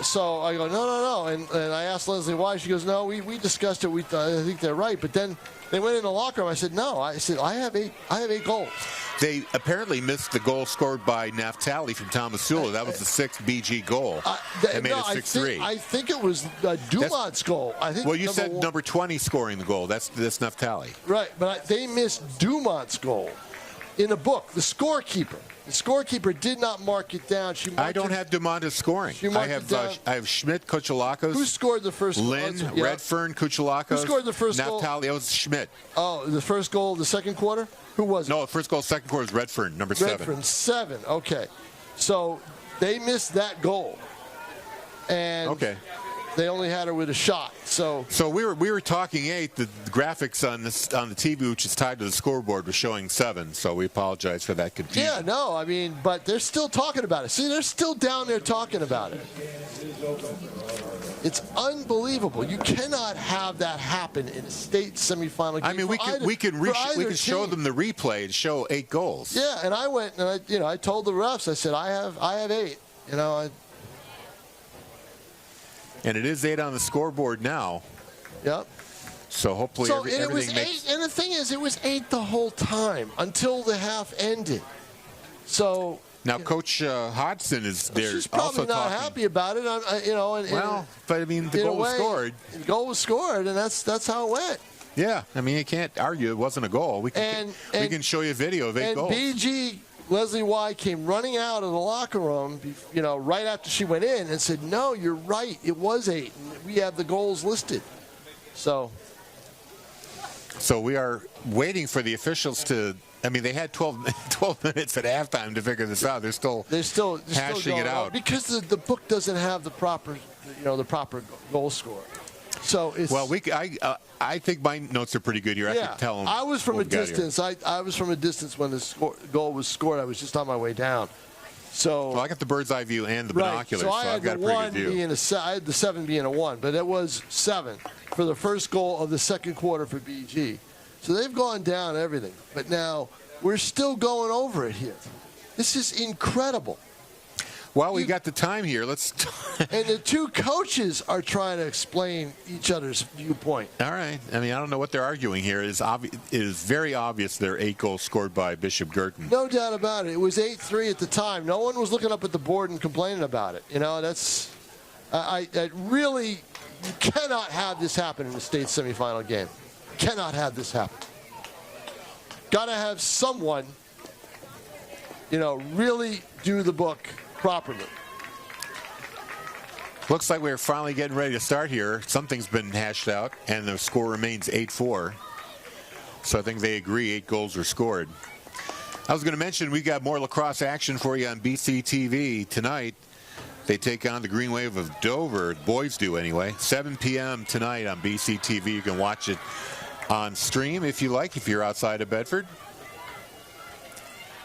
so I go, no. And I asked Leslie why. She goes, no, we discussed it. I think they're right. But then they went in the locker room. I said, no. I said, I have eight goals. They apparently missed the goal scored by Naftali from Tomasula. That was the 6th BG goal. That made it 6-3. I think it was Dumont's goal. I think. Well, you said number 20 scoring the goal. That's Naftali. Right, but they missed Dumont's goal in the book. The scorekeeper. The scorekeeper did not mark it down. I don't have Dumont as scoring. I have Schmidt, Kochalakos. Who scored the first goal? Lynn, Redfern, Kochalakos. Who scored the first goal? Naftali. That was Schmidt. Oh, the first goal of the second quarter? Who was it? No, the first goal, second quarter was Redfern, number 7. Redfern, 7. Okay. So they missed that goal. And they only had her with a shot. So we were talking 8. The graphics on the TV, which is tied to the scoreboard, was showing 7. So we apologize for that confusion. Yeah, no, I mean, but they're still talking about it. See, they're still down there talking about it. It's unbelievable. You cannot have that happen in a state semifinal game. I mean, we can show them the replay and show 8 goals. Yeah, and I went and I told the refs. I said I have 8. And it is 8 on the scoreboard now. Yep. So hopefully everything makes... 8, and the thing is, it was 8 the whole time until the half ended. So... Now, Coach Hodgson is there. She's probably also not talking. happy about it, But I mean, the goal was scored. The goal was scored, and that's how it went. Yeah, I mean, you can't argue it wasn't a goal. We can show you a video of 8 goals. And BG, Leslie Y, came running out of the locker room, right after she went in and said, no, you're right, it was 8. We have the goals listed. So we are waiting for the officials to. I mean, they had 12 minutes at halftime to figure this out. They're still hashing it out because the book doesn't have the proper goal score. So it's I think my notes are pretty good here. I can tell them. I was from a distance. I was from a distance when the goal was scored. I was just on my way down. So I got the bird's eye view and the binoculars, so I had I've got the a pretty good view. I had the 7 being a 1, but it was 7 for the first goal of the second quarter for BG. So they've gone down everything, but now we're still going over it here. This is incredible. Well, we got the time here. And the two coaches are trying to explain each other's viewpoint. All right. I mean, I don't know what they're arguing here. It is very obvious there are 8 goals scored by Bishop Guertin. No doubt about it. It was 8-3 at the time. No one was looking up at the board and complaining about it. That's I really, you cannot have this happen in the state semifinal game. Cannot have this happen. Got to have someone, really do the book properly. Looks like we're finally getting ready to start here. Something's been hashed out, and the score remains 8-4. So I think they agree 8 goals were scored. I was going to mention we got more lacrosse action for you on BCTV tonight. They take on the Green Wave of Dover. Boys do anyway. 7 p.m. tonight on BCTV. You can watch it on stream if you like, if you're outside of Bedford.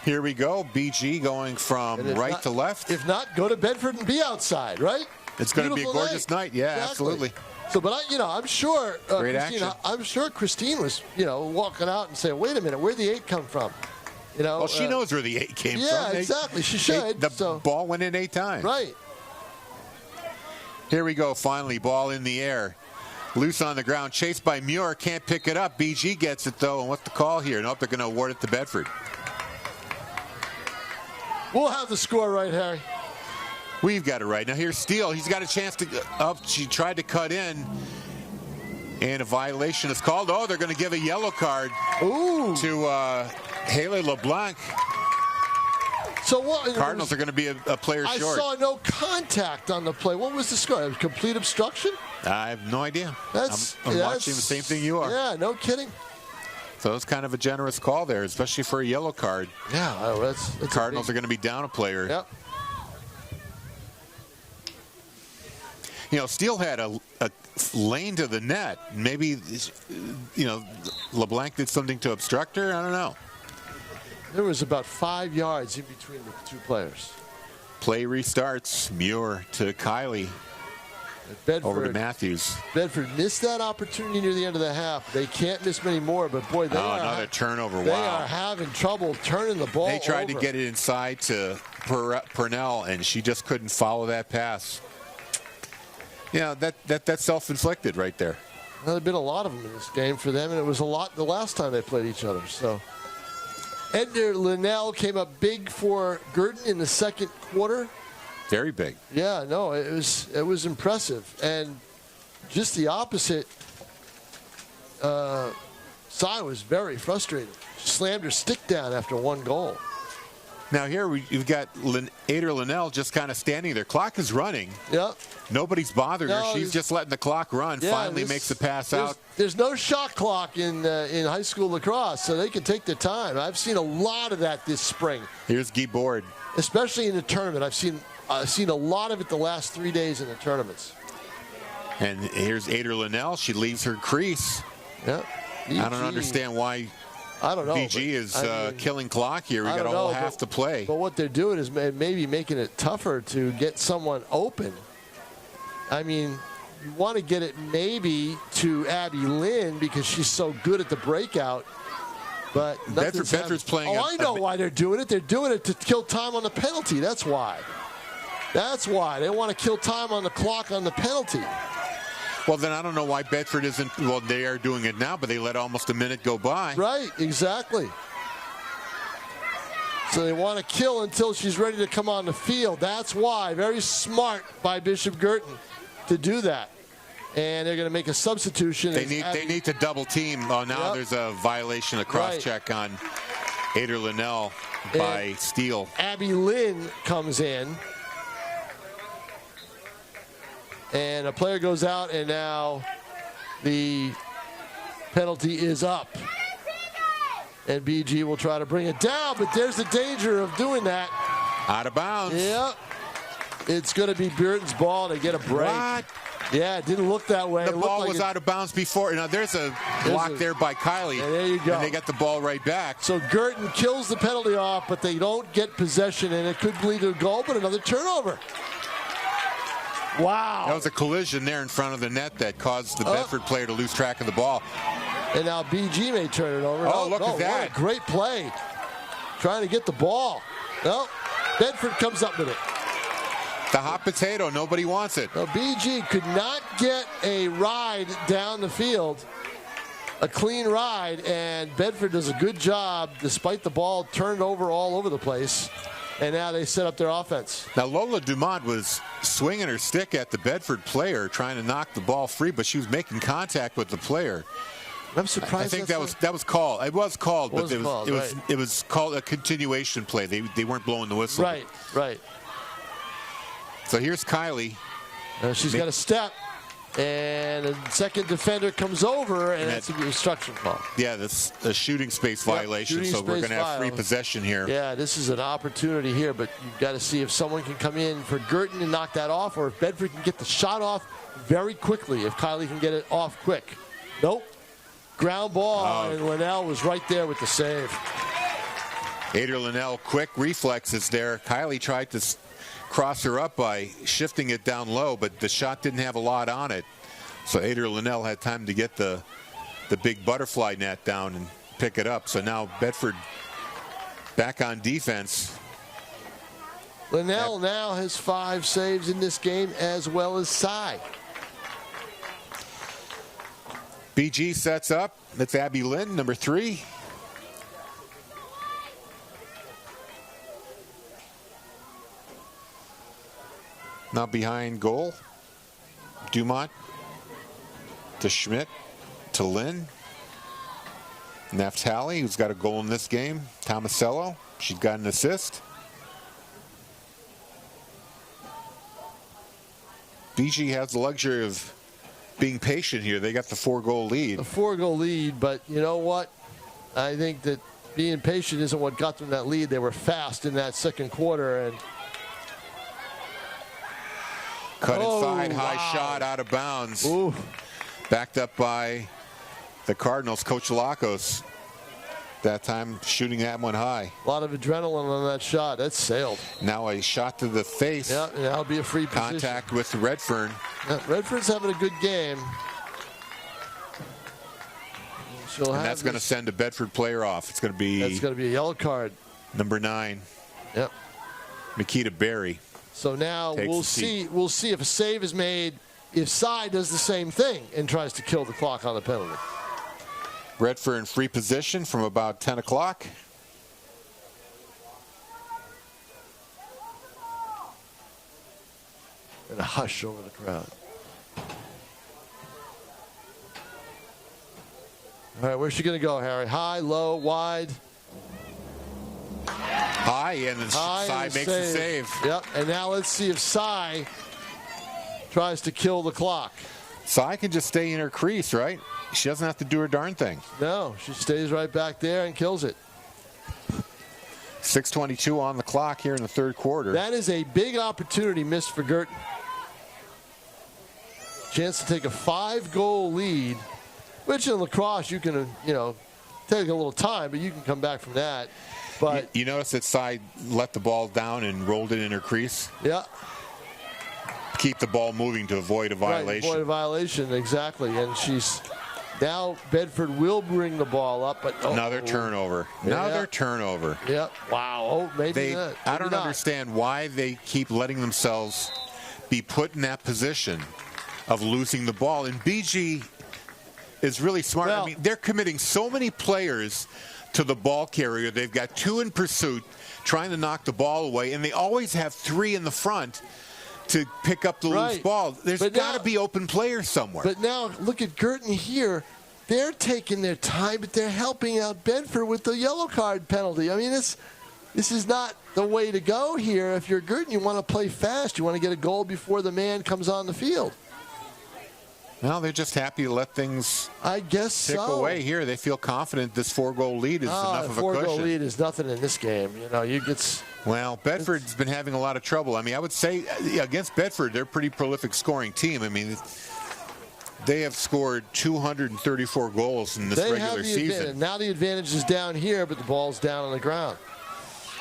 Here we go. BG going from right to left. If not, go to Bedford and be outside, right? It's going to be a gorgeous night. Yeah, exactly. Absolutely. So, but I'm sure great action. I'm sure Christine was, walking out and saying, "Wait a minute, where'd the 8 come from?" Well, she knows where the 8 came from. Yeah, exactly. She should. The ball went in 8 times. Right. Here we go. Finally, ball in the air. Loose on the ground, chased by Muir, can't pick it up. BG gets it, though, and what's the call here? Nope, they're going to award it to Bedford. We'll have the score right, Harry. We've got it right. Now here's Steele. He's got a chance to up. She tried to cut in, and a violation is called. Oh, they're going to give a yellow card to Haley LeBlanc. So what? Cardinals are going to be a player short. I saw no contact on the play. What was the score? It was complete obstruction? I have no idea. I'm watching the same thing you are. Yeah, no kidding. So it's kind of a generous call there, especially for a yellow card. Yeah, that's Cardinals are going to be down a player. Yep. Steele had a lane to the net. Maybe, LeBlanc did something to obstruct her. I don't know. There was about 5 yards in between the two players. Play restarts. Muir to Kylie. Bedford, over to Matthews. Bedford missed that opportunity near the end of the half. They can't miss many more, but boy, another turnover. They are having trouble turning the ball. They tried to get it inside to Purnell, and she just couldn't follow that pass. That's self-inflicted right there. Well, there have been a lot of them in this game for them, and it was a lot the last time they played each other. So, Edgar Linnell came up big for Guertin in the second quarter. Very big. Yeah, no, it was impressive, and just the opposite side was very frustrated. She slammed her stick down after 1 goal. Now here you've got Ada Linnell just kind of standing there. Clock is running. Yeah. Nobody's bothering her. She's just letting the clock run. Yeah, finally makes the pass out. There's no shot clock in high school lacrosse, so they can take their time. I've seen a lot of that this spring. Here's Guy Board. Especially in the tournament. I've seen a lot of it the last 3 days in the tournaments. And here's Ada Linnell. She leaves her crease. Yeah. BG. I don't understand why. I don't know. BG is killing clock here. We got a whole half to play. But what they're doing is maybe making it tougher to get someone open. I mean, you want to get it maybe to Abby Lynn because she's so good at the breakout. But Bedford's playing. I know why they're doing it. They're doing it to kill time on the penalty. That's why. They want to kill time on the clock on the penalty. Well, then I don't know why Bedford isn't. Well, they are doing it now, but they let almost a minute go by. Right, exactly. So they want to kill until she's ready to come on the field. That's why. Very smart by Bishop Guertin to do that. and they're going to make a substitution. They need to double team. Oh, now there's a violation, a cross check on Ader Linnell by Steele. Abby Lynn comes in, and a player goes out, and now the penalty is up. And BG will try to bring it down, but there's the danger of doing that. Out of bounds. Yep. It's going to be Guertin's ball to get a break. What? Yeah, it didn't look that way. The ball was out of bounds before. Now, there's a block there by Kylie. And there you go. And they got the ball right back. So Guertin kills the penalty off, but they don't get possession, and it could lead to a goal, but another turnover. Wow. That was a collision there in front of the net that caused the Bedford player to lose track of the ball. And now BG may turn it over. Oh, look at that. What a great play. Trying to get the ball. No, Bedford comes up with it. The hot potato, nobody wants it. Now BG could not get a ride down the field, a clean ride, and Bedford does a good job despite the ball turned over all over the place. And now they set up their offense. Now, Lola Dumont was swinging her stick at the Bedford player, trying to knock the ball free, but she was making contact with the player. I'm surprised. I think that was called. It was called, but it was called a continuation play. They weren't blowing the whistle. Right. So here's Kylie. She's got a step, and a second defender comes over, and that's an obstruction call. Yeah, that's a shooting space violation, so we're going to have free possession here. Yeah, this is an opportunity here, but you've got to see if someone can come in for Guertin and knock that off, or if Bedford can get the shot off very quickly, if Kylie can get it off quick. Nope. Ground ball, and Linnell was right there with the save. Ader Linnell, quick reflexes there. Kylie tried to cross her up by shifting it down low, but the shot didn't have a lot on it. So Ader Linnell had time to get the big butterfly net down and pick it up. So now Bedford back on defense. Linnell now has 5 saves in this game, as well as Cy. BG sets up. That's Abby Lynn, number 3. Now behind goal. Dumont to Schmidt to Lynn. Naftali, who's got a goal in this game. Tomasello, she's got an assist. BG has the luxury of being patient here. They got the 4-goal lead. A 4-goal lead, but you know what? I think that being patient isn't what got them that lead. They were fast in that second quarter. And cut inside, high shot, out of bounds. Ooh. Backed up by the Cardinals. Coach Lacrosse that time shooting that one high. A lot of adrenaline on that shot. That sailed. Now a shot to the face. Yeah, that'll be a free position. Contact with Redfern. Yeah, Redfern's having a good game. And that's going to send a Bedford player off. It's going to be. That's going to be a yellow card. Number 9. Yep. Makita Berry. So now we'll see if a save is made. If Cy does the same thing and tries to kill the clock on the penalty. Redfern free position from about 10 o'clock. And a hush over the crowd. All right, where's she going to go, Harry? High, low, wide? High, and then Cy makes the save. Yep, and now let's see if Cy tries to kill the clock. Cy can just stay in her crease, right? She doesn't have to do her darn thing. No, she stays right back there and kills it. 6:22 on the clock here in the third quarter. That is a big opportunity missed for Guertin. Chance to take a 5-goal lead, which in lacrosse you can, take a little time, but you can come back from that. But you notice that Cy let the ball down and rolled it in her crease? Yeah. Keep the ball moving to avoid a violation. Right, avoid a violation, exactly. And she's now Bedford will bring the ball up, but another turnover. Another turnover. Yep. Wow. Oh, maybe not. I don't understand why they keep letting themselves be put in that position of losing the ball. And BG is really smart. Well, I mean, they're committing so many players to the ball carrier. They've got 2 in pursuit trying to knock the ball away, and they always have 3 in the front to pick up the loose Right. ball. There's But got to now- be open players somewhere. But now look at Guertin here. They're taking their time, but they're helping out Bedford with the yellow card penalty. I mean, this is not the way to go here. If you're Guertin, you want to play fast. You want to get a goal before the man comes on the field. Well, they're just happy to let things I guess tick so. away here. They feel confident this 4-goal lead is enough of a four-goal cushion. lead is nothing in this game. You know, Well, Bedford's been having a lot of trouble. I mean, I would say against Bedford, they're a pretty prolific scoring team. I mean, they have scored 234 goals in this regular season. Now the advantage is down here, but the ball's down on the ground.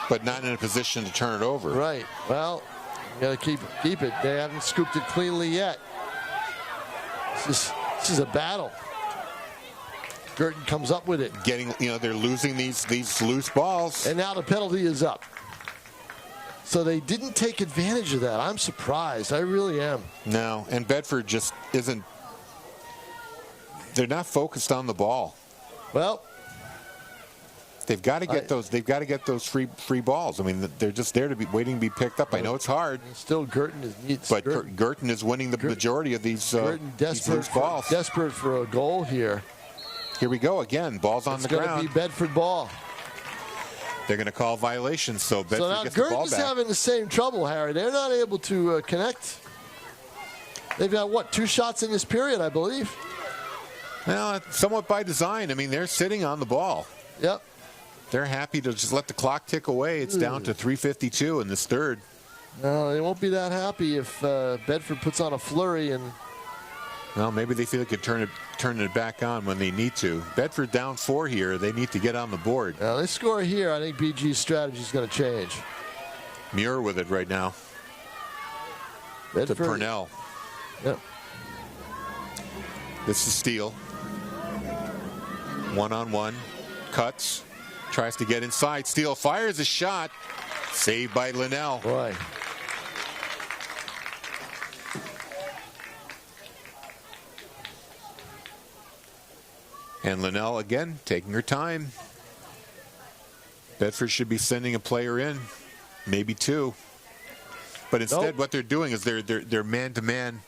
But not in a position to turn it over. Right. Well, you got to keep it. They haven't scooped it cleanly yet. This is a battle. Guertin comes up with it. They're losing these loose balls. And now the penalty is up. So they didn't take advantage of that. I'm surprised. I really am. No, and Bedford just isn't. They're not focused on the ball. Well, they've got to get those. They've got to get those free balls. I mean, they're just there to be waiting to be picked up. I know it's hard. Still, Guertin Guertin is winning the majority of these loose balls. Desperate for a goal here. Here we go again. Ball's on the ground. It's going to be Bedford ball. They're going to call violations, so Bedford now gets the ball Guertin's back. having the same trouble, Harry. They're not able to connect. They've got, 2 shots in this period, I believe. Well, somewhat by design. I mean, they're sitting on the ball. Yep. They're happy to just let the clock tick away. It's down to 3:52 in this third. No, they won't be that happy if Bedford puts on a flurry and. Well, maybe they feel they could turn it back on when they need to. Bedford down 4 here. They need to get on the board. Now they score here. I think BG's strategy is going to change. Muir with it right now. Bedford. To Purnell. Yep. This is Steele. 1-on-1. Cuts. Tries to get inside. Steele fires a shot. Saved by Linnell. Boy. And Linnell again taking her time. Bedford should be sending a player in, maybe 2. But instead, what they're doing is they're man-to-man,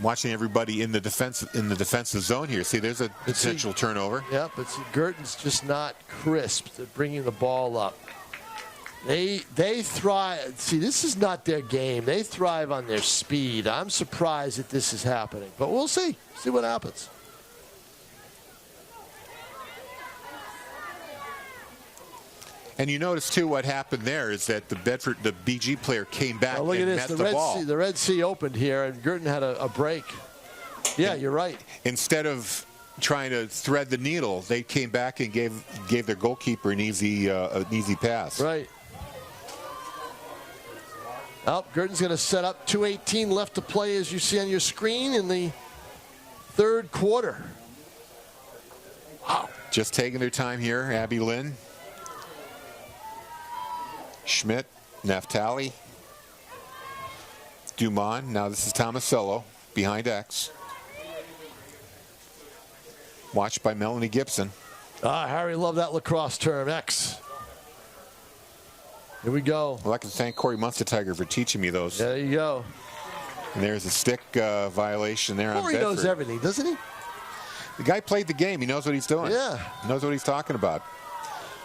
watching everybody in the defensive zone here. See, there's a potential turnover. Yeah, but see, Guertin's just not crisp at bringing the ball up. They thrive. See, this is not their game. They thrive on their speed. I'm surprised that this is happening, but we'll see. See what happens. And you notice too what happened there is that the BG player came back look and at this. met the ball. The Red Sea opened here, and Guertin had a break. Yeah, you're right. Instead of trying to thread the needle, they came back and gave their goalkeeper an easy pass. Right. Oh, Guertin's going to set up. 2:18 left to play, as you see on your screen, in the third quarter. Wow. Just taking their time here, Abby Lynn. Schmidt, Naftali, Dumont. Now this is Tomasello behind X. Watched by Melanie Gibson. Harry loved that lacrosse term, X. Here we go. Well, I can thank Corey Munstertiger for teaching me those. There you go. And there's a stick violation there on Corey Bedford. knows everything, doesn't he? The guy played the game. He knows what he's doing. Yeah. He knows what he's talking about.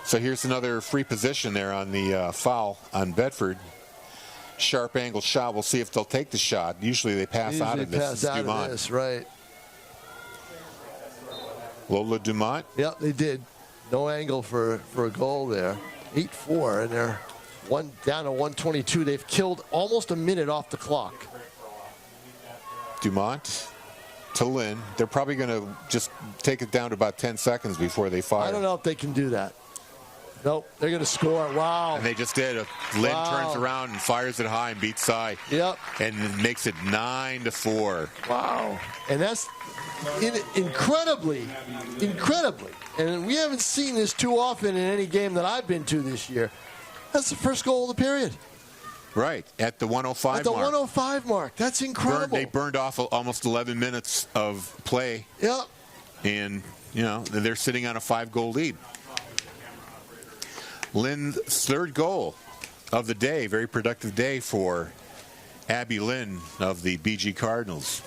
So here's another free position there on the foul on Bedford. Sharp angle shot. We'll see if they'll take the shot. Usually they pass out of this. Pass out of this, right. Lola Dumont. Yep, they did. No angle for a goal there. 8-4, and they're down to 122. They've killed almost a minute off the clock. Dumont to Lynn. They're probably going to just take it down to about 10 seconds before they fire. I don't know if they can do that. Nope, they're going to score. Wow. And they just did. Lynn turns around and fires it high and beats Cy. Yep. And makes it 9-4. Wow. And that's incredibly. And we haven't seen this too often in any game that I've been to this year. That's the first goal of the period. Right, at the 105 mark. At the 105 mark. That's incredible. They burned off almost 11 minutes of play. Yep. And, they're sitting on a 5-goal lead. Lynn's third goal of the day. Very productive day for Abby Lynn of the BG Cardinals.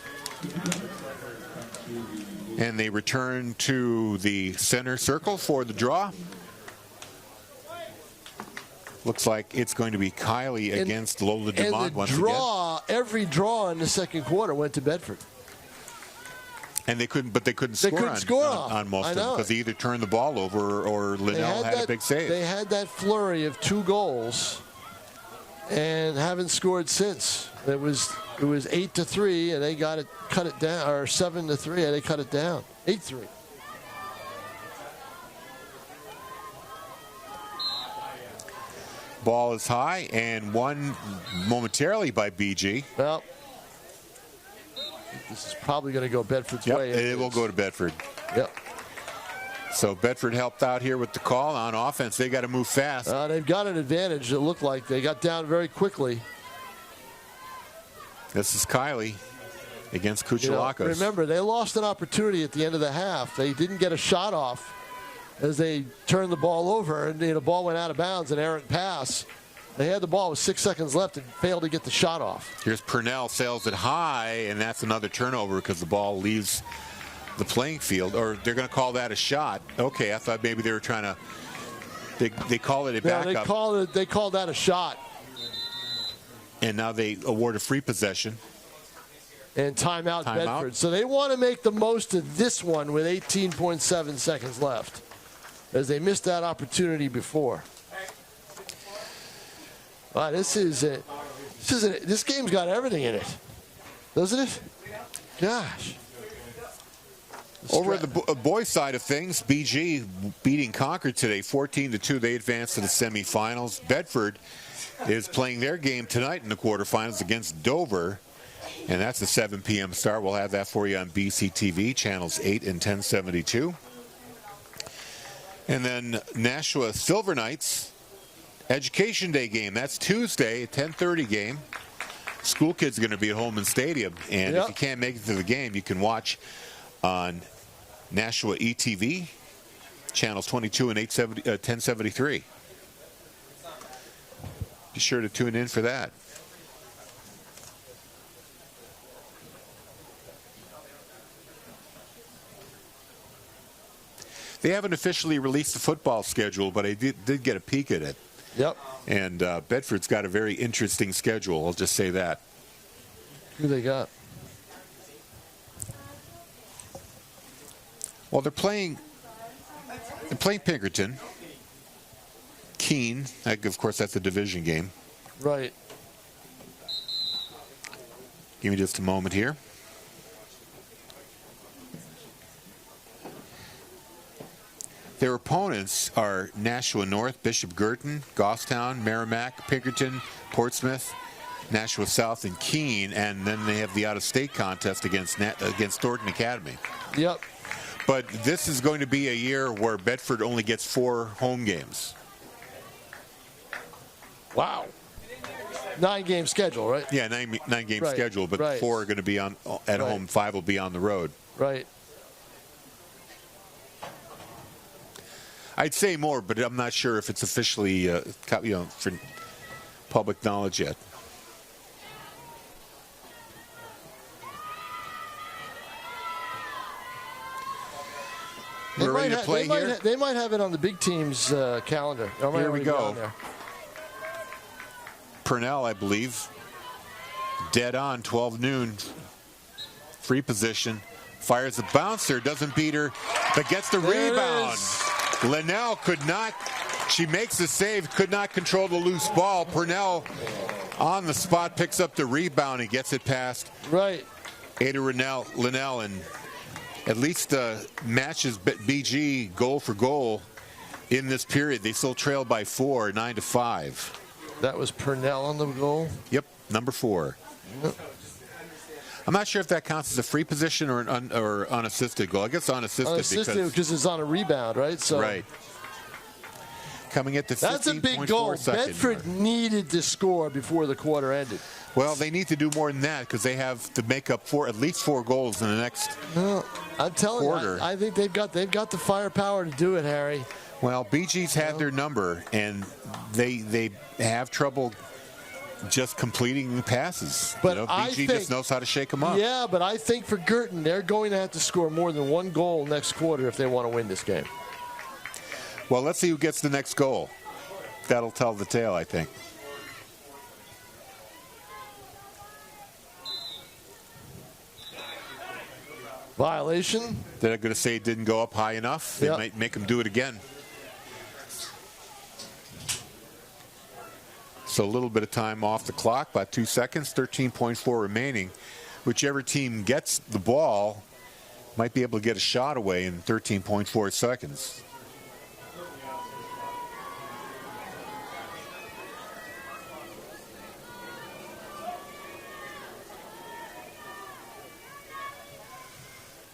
And they return to the center circle for the draw. Looks like it's going to be Kylie against Lola DeMont once again. Every draw in the second quarter went to Bedford. And they couldn't score on most of them because they either turned the ball over or Linnell had a big save. They had that flurry of 2 goals and haven't scored since. It was 8-3 and they cut it down, or 7-3 and they cut it down. 8-3. Ball is high and won momentarily by BG. Well, this is probably going to go Bedford's way. It will go to Bedford. Yep. So Bedford helped out here with the call on offense. They got to move fast. They've got an advantage. It looked like they got down very quickly. This is Kylie against Kuchelakos. Remember, they lost an opportunity at the end of the half. They didn't get a shot off as they turned the ball over, and the ball went out of bounds, an errant pass. They had the ball with 6 seconds left and failed to get the shot off. Here's Purnell, sails it high, and that's another turnover because the ball leaves the playing field, or they're going to call that a shot. Okay, I thought maybe they were trying to. They call it a backup. They called that a shot. And now they award a free possession. And timeout Bedford. So they want to make the most of this one with 18.7 seconds left, as they missed that opportunity before. Wow, this game's got everything in it, doesn't it? Gosh. Over at the boys' side of things, BG beating Concord today, 14-2. They advance to the semifinals. Bedford is playing their game tonight in the quarterfinals against Dover, and that's a 7 p.m. start. We'll have that for you on BCTV, channels 8 and 1072. And then Nashua Silver Knights, Education Day game. That's Tuesday, a 10:30 game. School kids are going to be at Holman Stadium, and if you can't make it to the game, you can watch on Nashua ETV, channels 22 and 1073. Be sure to tune in for that. They haven't officially released the football schedule, but I did get a peek at it. Yep. And Bedford's got a very interesting schedule. I'll just say that. Who they got? Well, they're playing Pinkerton, Keene. Of course, that's a division game. Right. Give me just a moment here. Their opponents are Nashua North, Bishop Guertin, Goffstown, Merrimack, Pinkerton, Portsmouth, Nashua South, and Keene, and then they have the out-of-state contest against Thornton Academy. Yep. But this is going to be a year where Bedford only gets 4 home games. Wow. 9-game schedule, right? Yeah, nine-game schedule, but 4 are going to be at home, 5 will be on the road. Right. I'd say more, but I'm not sure if it's officially, for public knowledge yet. We're ready to play here. They might have it on the big team's calendar. Here we go. Purnell, I believe, dead on, 12 noon. Free position. Fires a bouncer, doesn't beat her, but gets the rebound. Linnell could not, she makes the save, could not control the loose ball. Purnell on the spot picks up the rebound and gets it past Ada Linnell, and at least matches BG goal for goal in this period. They still trail by 4, 9-5. That was Purnell on the goal? Yep, number 4. Yep. I'm not sure if that counts as a free position or or unassisted goal. I guess unassisted because it's on a rebound, right? So right. Coming at the 15.4 That's a big goal. Bedford needed to score before the quarter ended. Well, they need to do more than that because they have to make up at least 4 goals in the next I'm telling quarter. You, I think they've got the firepower to do it, Harry. Well, BG's had their number, and they have trouble just completing passes. But BG just knows how to shake them up. Yeah, but I think for Guertin, they're going to have to score more than one goal next quarter if they want to win this game. Well, let's see who gets the next goal. That'll tell the tale, I think. Violation. They're going to say it didn't go up high enough. They might make them do it again. So a little bit of time off the clock, about 2 seconds, 13.4 remaining. Whichever team gets the ball might be able to get a shot away in 13.4 seconds.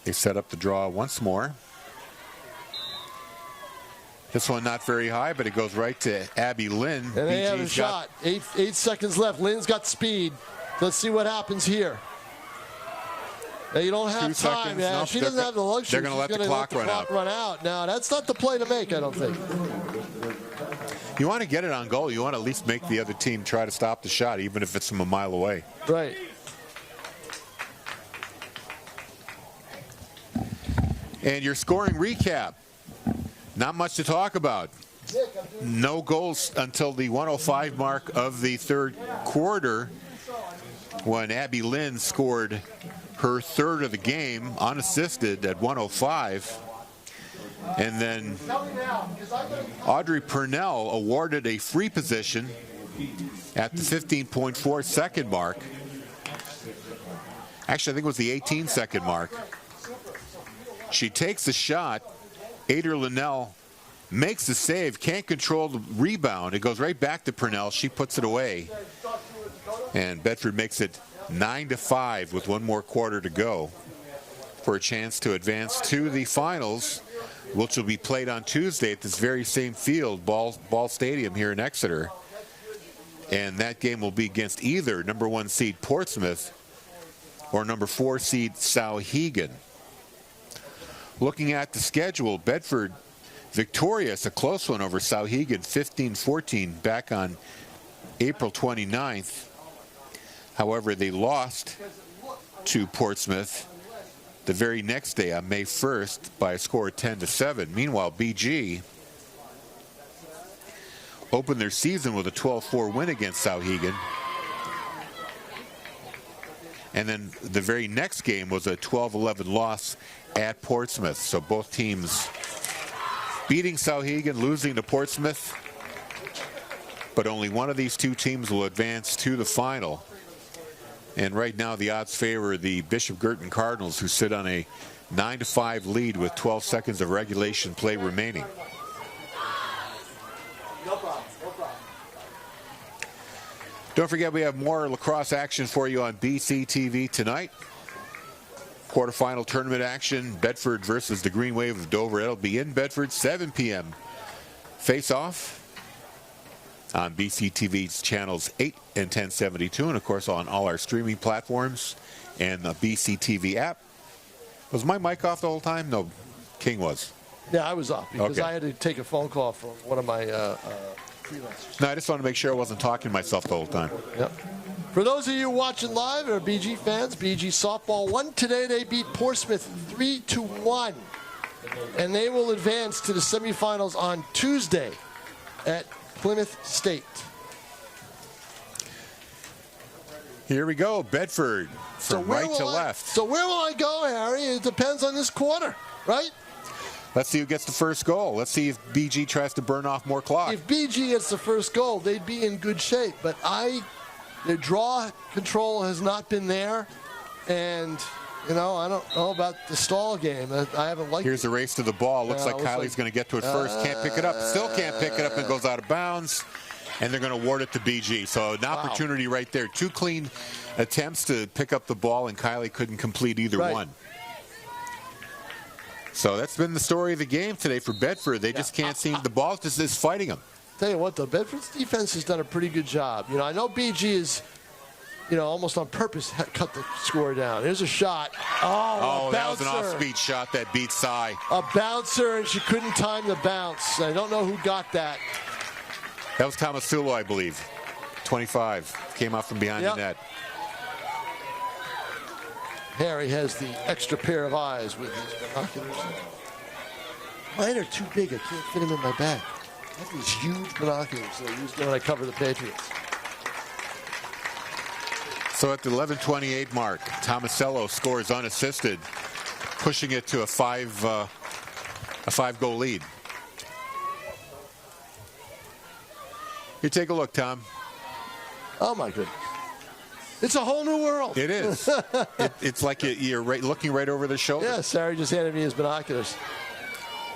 They set up the draw once more. This one not very high, but it goes right to Abby Lynn. And they have a shot. 8 seconds left. Lynn's got speed. Let's see what happens here. Now, you don't have time. Yeah, nope, she doesn't have the luxury. They're going to let the clock run out. Now, that's not the play to make, I don't think. You want to get it on goal. You want to at least make the other team try to stop the shot, even if it's from a mile away. Right. And your scoring recap. Not much to talk about. No goals until the 105 mark of the third quarter when Abby Lynn scored her third of the game unassisted at 105. And then Audrey Purnell awarded a free position at the 15.4 second mark. Actually, I think it was the 18-second mark. She takes the shot. Ader Linnell makes the save, can't control the rebound. It goes right back to Purnell. She puts it away. And Bedford makes it 9-5 with one more quarter to go for a chance to advance to the finals, which will be played on Tuesday at this very same field, Ball Stadium here in Exeter. And that game will be against either number 1 seed Portsmouth or number 4 seed Souhegan. Looking at the schedule, Bedford victorious, a close one over Souhegan, 15-14 back on April 29th. However, they lost to Portsmouth the very next day on May 1st by a score of 10-7. Meanwhile, BG opened their season with a 12-4 win against Souhegan. And then the very next game was a 12-11 loss at Portsmouth. So both teams beating Souhegan, losing to Portsmouth. But only one of these two teams will advance to the final. And right now the odds favor the Bishop Guertin Cardinals, who sit on a 9-5 lead with 12 seconds of regulation play remaining. No problem. Don't forget, we have more lacrosse action for you on BCTV tonight. Quarterfinal tournament action, Bedford versus the Green Wave of Dover. It'll be in Bedford, 7 p.m. Face-off on BCTV's channels 8 and 1072, and of course on all our streaming platforms and the BCTV app. Was my mic off the whole time? No, King was. Yeah, I was off because I had to take a phone call from one of my freelancers. No, I just wanted to make sure I wasn't talking to myself the whole time. Yep. For those of you watching live or BG fans, BG softball won today. They beat Portsmouth 3-1, and they will advance to the semifinals on Tuesday at Plymouth State. Here we go, Bedford from right to left. So where will I go, Harry? It depends on this quarter, right? Let's see who gets the first goal. Let's see if BG tries to burn off more clock. If BG gets the first goal, they'd be in good shape. But their draw control has not been there. And, I don't know about the stall game. I haven't liked it. Here's the race to the ball. Looks like Kylie's going to get to it first. Can't pick it up. Still can't pick it up and goes out of bounds. And they're going to award it to BG. So an opportunity right there. 2 clean attempts to pick up the ball, and Kylie couldn't complete either one. So that's been the story of the game today for Bedford. They just can't seem, the ball just is fighting them. Tell you what, though, Bedford's defense has done a pretty good job. I know BG is, almost on purpose cut the score down. Here's a shot. Oh, that was an off-speed shot that beat Cy. A bouncer, and she couldn't time the bounce. I don't know who got that. That was Tomasulo, I believe. 25. Came out from behind the net. Harry has the extra pair of eyes with his binoculars. Mine are too big. I can't fit them in my bag. I have these huge binoculars that I use when I cover the Patriots. So at the 11:28 mark, Tomasello scores unassisted, pushing it to a five-goal lead. Here, take a look, Tom. Oh my goodness. It's a whole new world. It is. It's like you're looking right over the shoulder. Yeah, Sarah just handed me his binoculars.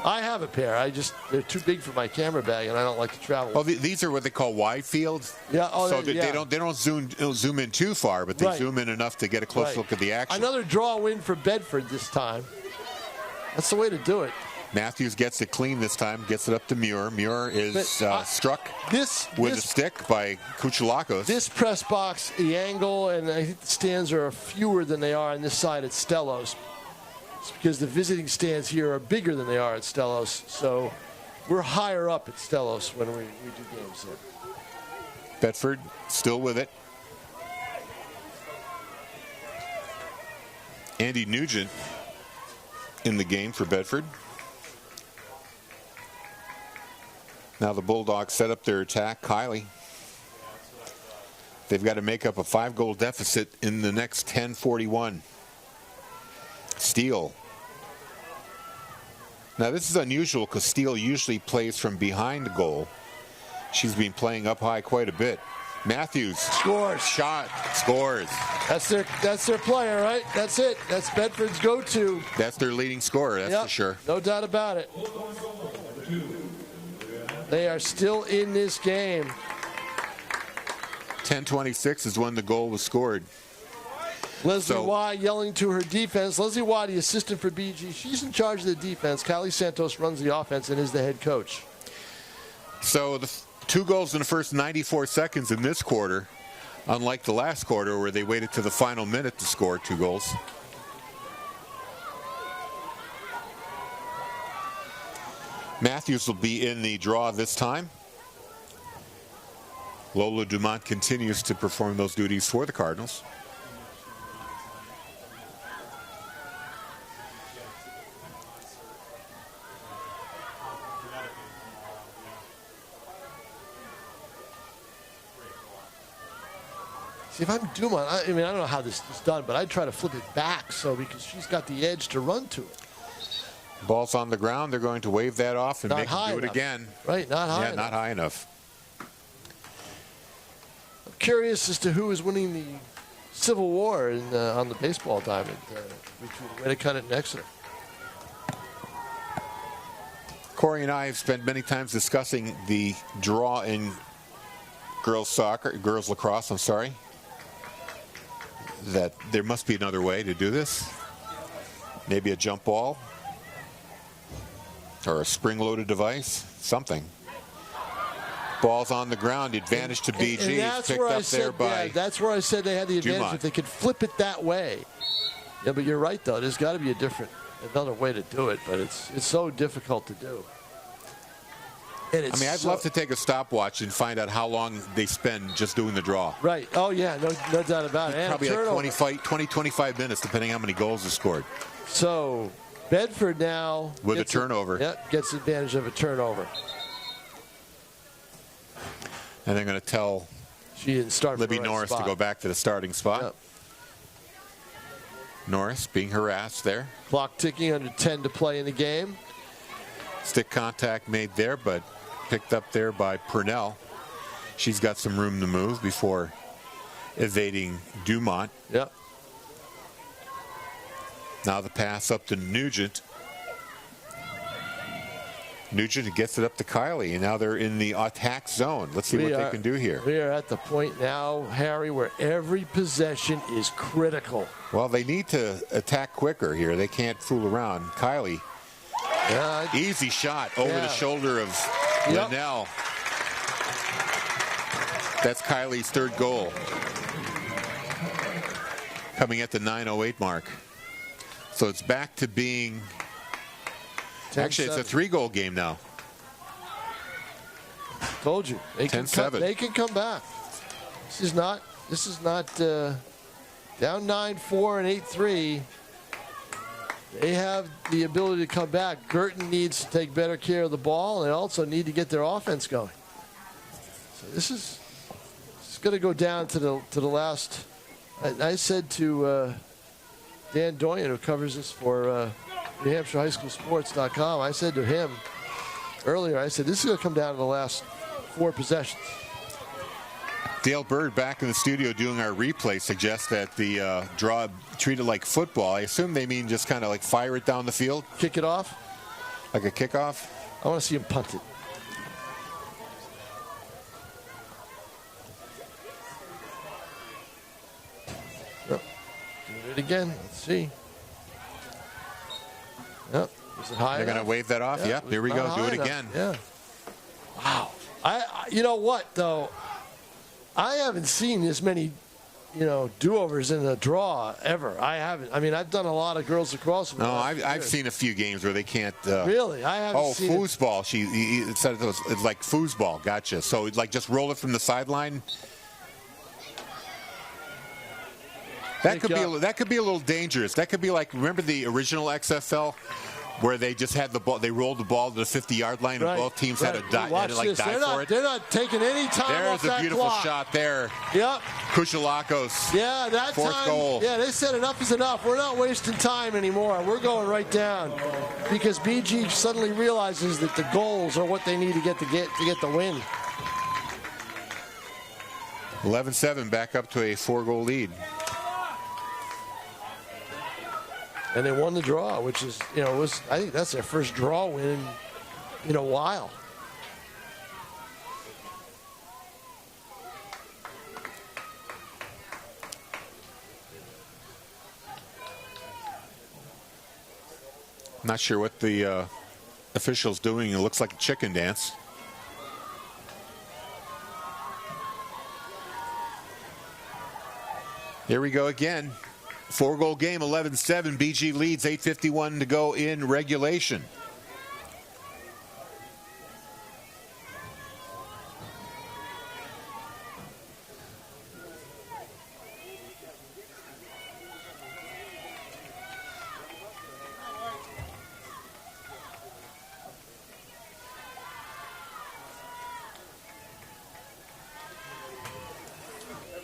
I have a pair. They're too big for my camera bag, and I don't like to travel. Oh, these are what they call wide field. Yeah. Oh, so they don't zoom in too far, but they zoom in enough to get a close look at the action. Another draw win for Bedford this time. That's the way to do it. Matthews gets it clean this time, gets it up to Muir. Muir is struck with a stick by Kuchalakos. This press box, the angle, and I think the stands are fewer than they are on this side at Stellos. It's because the visiting stands here are bigger than they are at Stellos. So we're higher up at Stellos when we do games here. Bedford still with it. Andy Nugent in the game for Bedford. Now the Bulldogs set up their attack. Kylie. They've got to make up a 5-goal deficit in the next 10:41. Steele. Now this is unusual because Steele usually plays from behind the goal. She's been playing up high quite a bit. Matthews scores. Shot. Scores. That's their player, right? That's it. That's Bedford's go-to. That's their leading scorer, that's for sure. No doubt about it. They are still in this game. 10:26 is when the goal was scored. Leslie Waugh yelling to her defense. Leslie Waugh, the assistant for BG, she's in charge of the defense. Kylie Santos runs the offense and is the head coach. So the 2 goals in the first 94 seconds in this quarter, unlike the last quarter where they waited to the final minute to score 2 goals. Matthews will be in the draw this time. Lola Dumont continues to perform those duties for the Cardinals. See, if I'm Dumont, I don't know how this is done, but I'd try to flip it back because she's got the edge to run to it. Ball's on the ground. They're going to wave that off and make them do it again. Right, not high enough. Yeah, not high enough. I'm curious as to who is winning the Civil War on the baseball diamond between Guertin and Exeter. Corey and I have spent many times discussing the draw in girls lacrosse, that there must be another way to do this. Maybe a jump ball or a spring-loaded device, something. Ball's on the ground, advantage to BG. That's picked where up there by that's where I said they had the advantage Dumont. if they could flip it that way. Yeah, but you're right though. There's got to be another way to do it, but it's so difficult to do. I'd love to take a stopwatch and find out how long they spend just doing the draw. Right. Oh, yeah. No doubt about it. Probably like 20-25 minutes, depending how many goals are scored. So, Bedford now... With a turnover. Gets advantage of a turnover. And they're going to tell Libby Norris to go back to the starting spot. Yep. Norris being harassed there. Clock ticking, under 10 to play in the game. Stick contact made there, but picked up there by Purnell. She's got some room to move before evading Dumont. Yep. Now the pass up to Nugent. Nugent gets it up to Kylie, and now they're in the attack zone. Let's see what they can do here. We are at the point now, Harry, where every possession is critical. Well, they need to attack quicker here. They can't fool around. Kylie. Easy shot over the shoulder of Linnell. That's Kylie's 3rd goal. Coming at the 9:08 mark. So it's back to being... Actually, it's a 3-goal game now. Told you. They 10-7. They can come back. This is not down 9-4 and 8-3. They have the ability to come back. Guertin needs to take better care of the ball, and they also need to get their offense going. So this is going to go down to the last. I said to Dan Doyen, who covers this for New Hampshire High School Sports.com, I said to him earlier, I said, this is going to come down to the last 4 possessions. Dale Bird back in the studio doing our replay suggests that the draw treated like football. I assume they mean just kind of like fire it down the field? Kick it off? Like a kickoff? I want to see him punt it. Yep. Doing it again. Let's see. Yep. Is it high They're going to wave that off? Yep. Here we go. Do it again. Yeah. Wow. You know what, though? I haven't seen this many, do-overs in a draw ever. I haven't. I mean, I've done a lot of girls lacrosse. No, I've seen a few games where they can't. Really? I haven't seen foosball. He said it's like foosball. Gotcha. So, like, just roll it from the sideline. That could be a little dangerous. That could be like, remember the original XFL? Where they just had the ball, they rolled the ball to the 50-yard line, and both teams had to die for it. They're not taking any time off that clock. There's a beautiful shot there. Yep. Kuchalakos. Yeah, that fourth time. Goal. Yeah, they said enough is enough. We're not wasting time anymore. We're going right down because BG suddenly realizes that the goals are what they need to get the win. 11-7, back up to a 4-goal lead. And they won the draw, which is, I think that's their first draw win in a while. Not sure what the official's doing. It looks like a chicken dance. Here we go again. 4-goal game, 11-7. BG leads, 8:51 to go in regulation.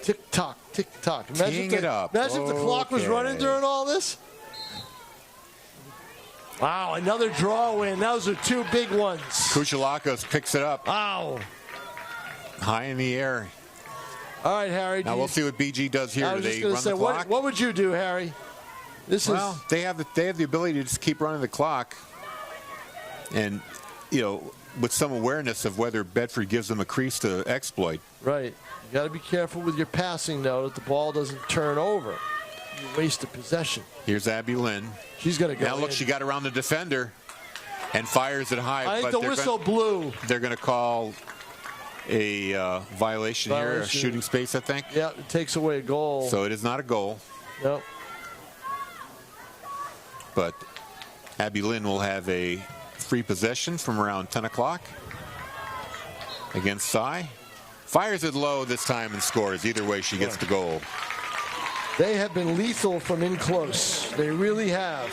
Tick-tock, tick-tock. Imagine if the clock was running during all this. Wow, another draw win. Those are 2 big ones. Kuchalakos picks it up. Wow. High in the air. All right, Harry. Now we'll see what BG does here. I was Do just they going run to say, the clock? what would you do, Harry? They have the ability to just keep running the clock. And, with some awareness of whether Bedford gives them a crease to exploit. Right. You got to be careful with your passing, though, that the ball doesn't turn over. You waste a possession. Here's Abby Lynn. She's going to go. Now look, she got around the defender and fires it high. I think the whistle blew. They're going to call a violation here, a shooting space, I think. Yeah, it takes away a goal. So it is not a goal. Nope. But Abby Lynn will have a free possession from around 10 o'clock against Cy. Fires it low this time and scores. Either way, she gets the goal. They have been lethal from in close. They really have.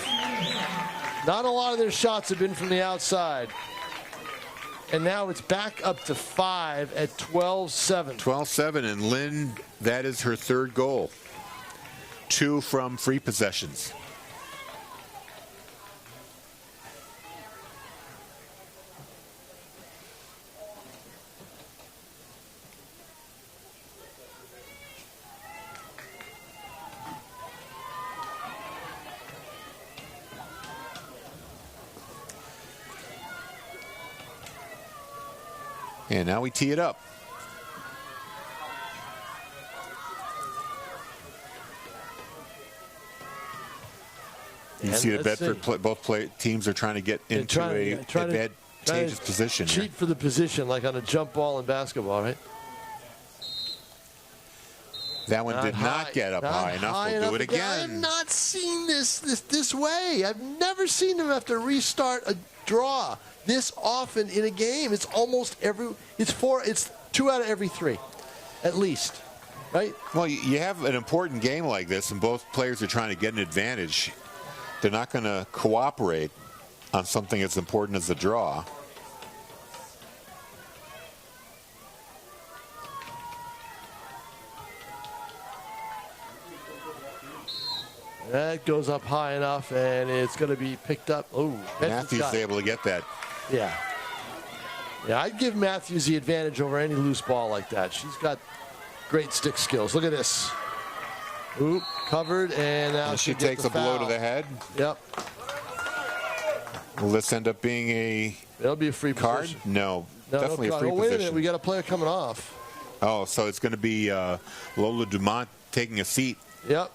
Not a lot of their shots have been from the outside. And now it's back up to 5 at 12-7. 12-7, and Lynn, that is her 3rd goal. 2 from free possessions. And now we tee it up. You see the Bedford both teams are trying to get into a advantageous position. Cheat for the position, like on a jump ball in basketball, right? That one did not get up high enough. We'll do it again. I have not seen this way. I've never seen them have to restart a draw this often in a game. It's almost it's 2 out of every 3, at least. right? Well, you have an important game like this, and both players are trying to get an advantage. They're not going to cooperate on something as important as a draw. That goes up high enough, and it's going to be picked up. Oh, Matthews able to get that. Yeah. Yeah, I'd give Matthews the advantage over any loose ball like that. She's got great stick skills. Look at this. Oop, covered, and now she takes a blow to the head. Yep. Will this end up being a It'll be a free card? position. No, definitely a free wait position. a minute, we got a player coming off. Oh, so it's going to be Lola Dumont taking a seat. Yep.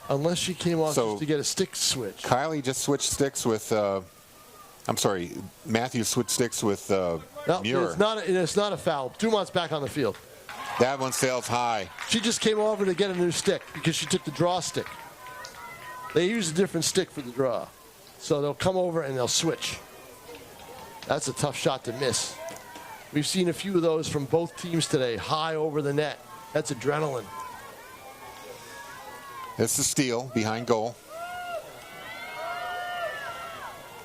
Unless she came off just to get a stick switch. Kylie just switched sticks with, I'm sorry, Matthews switched sticks with No, Muir. it's not a foul. Dumont's back on the field. That one sails high. She just came over to get a new stick because she took the draw stick. They use a different stick for the draw. So they'll come over and they'll switch. That's a tough shot to miss. We've seen a few of those from both teams today, high over the net. That's adrenaline. It's a steal behind goal.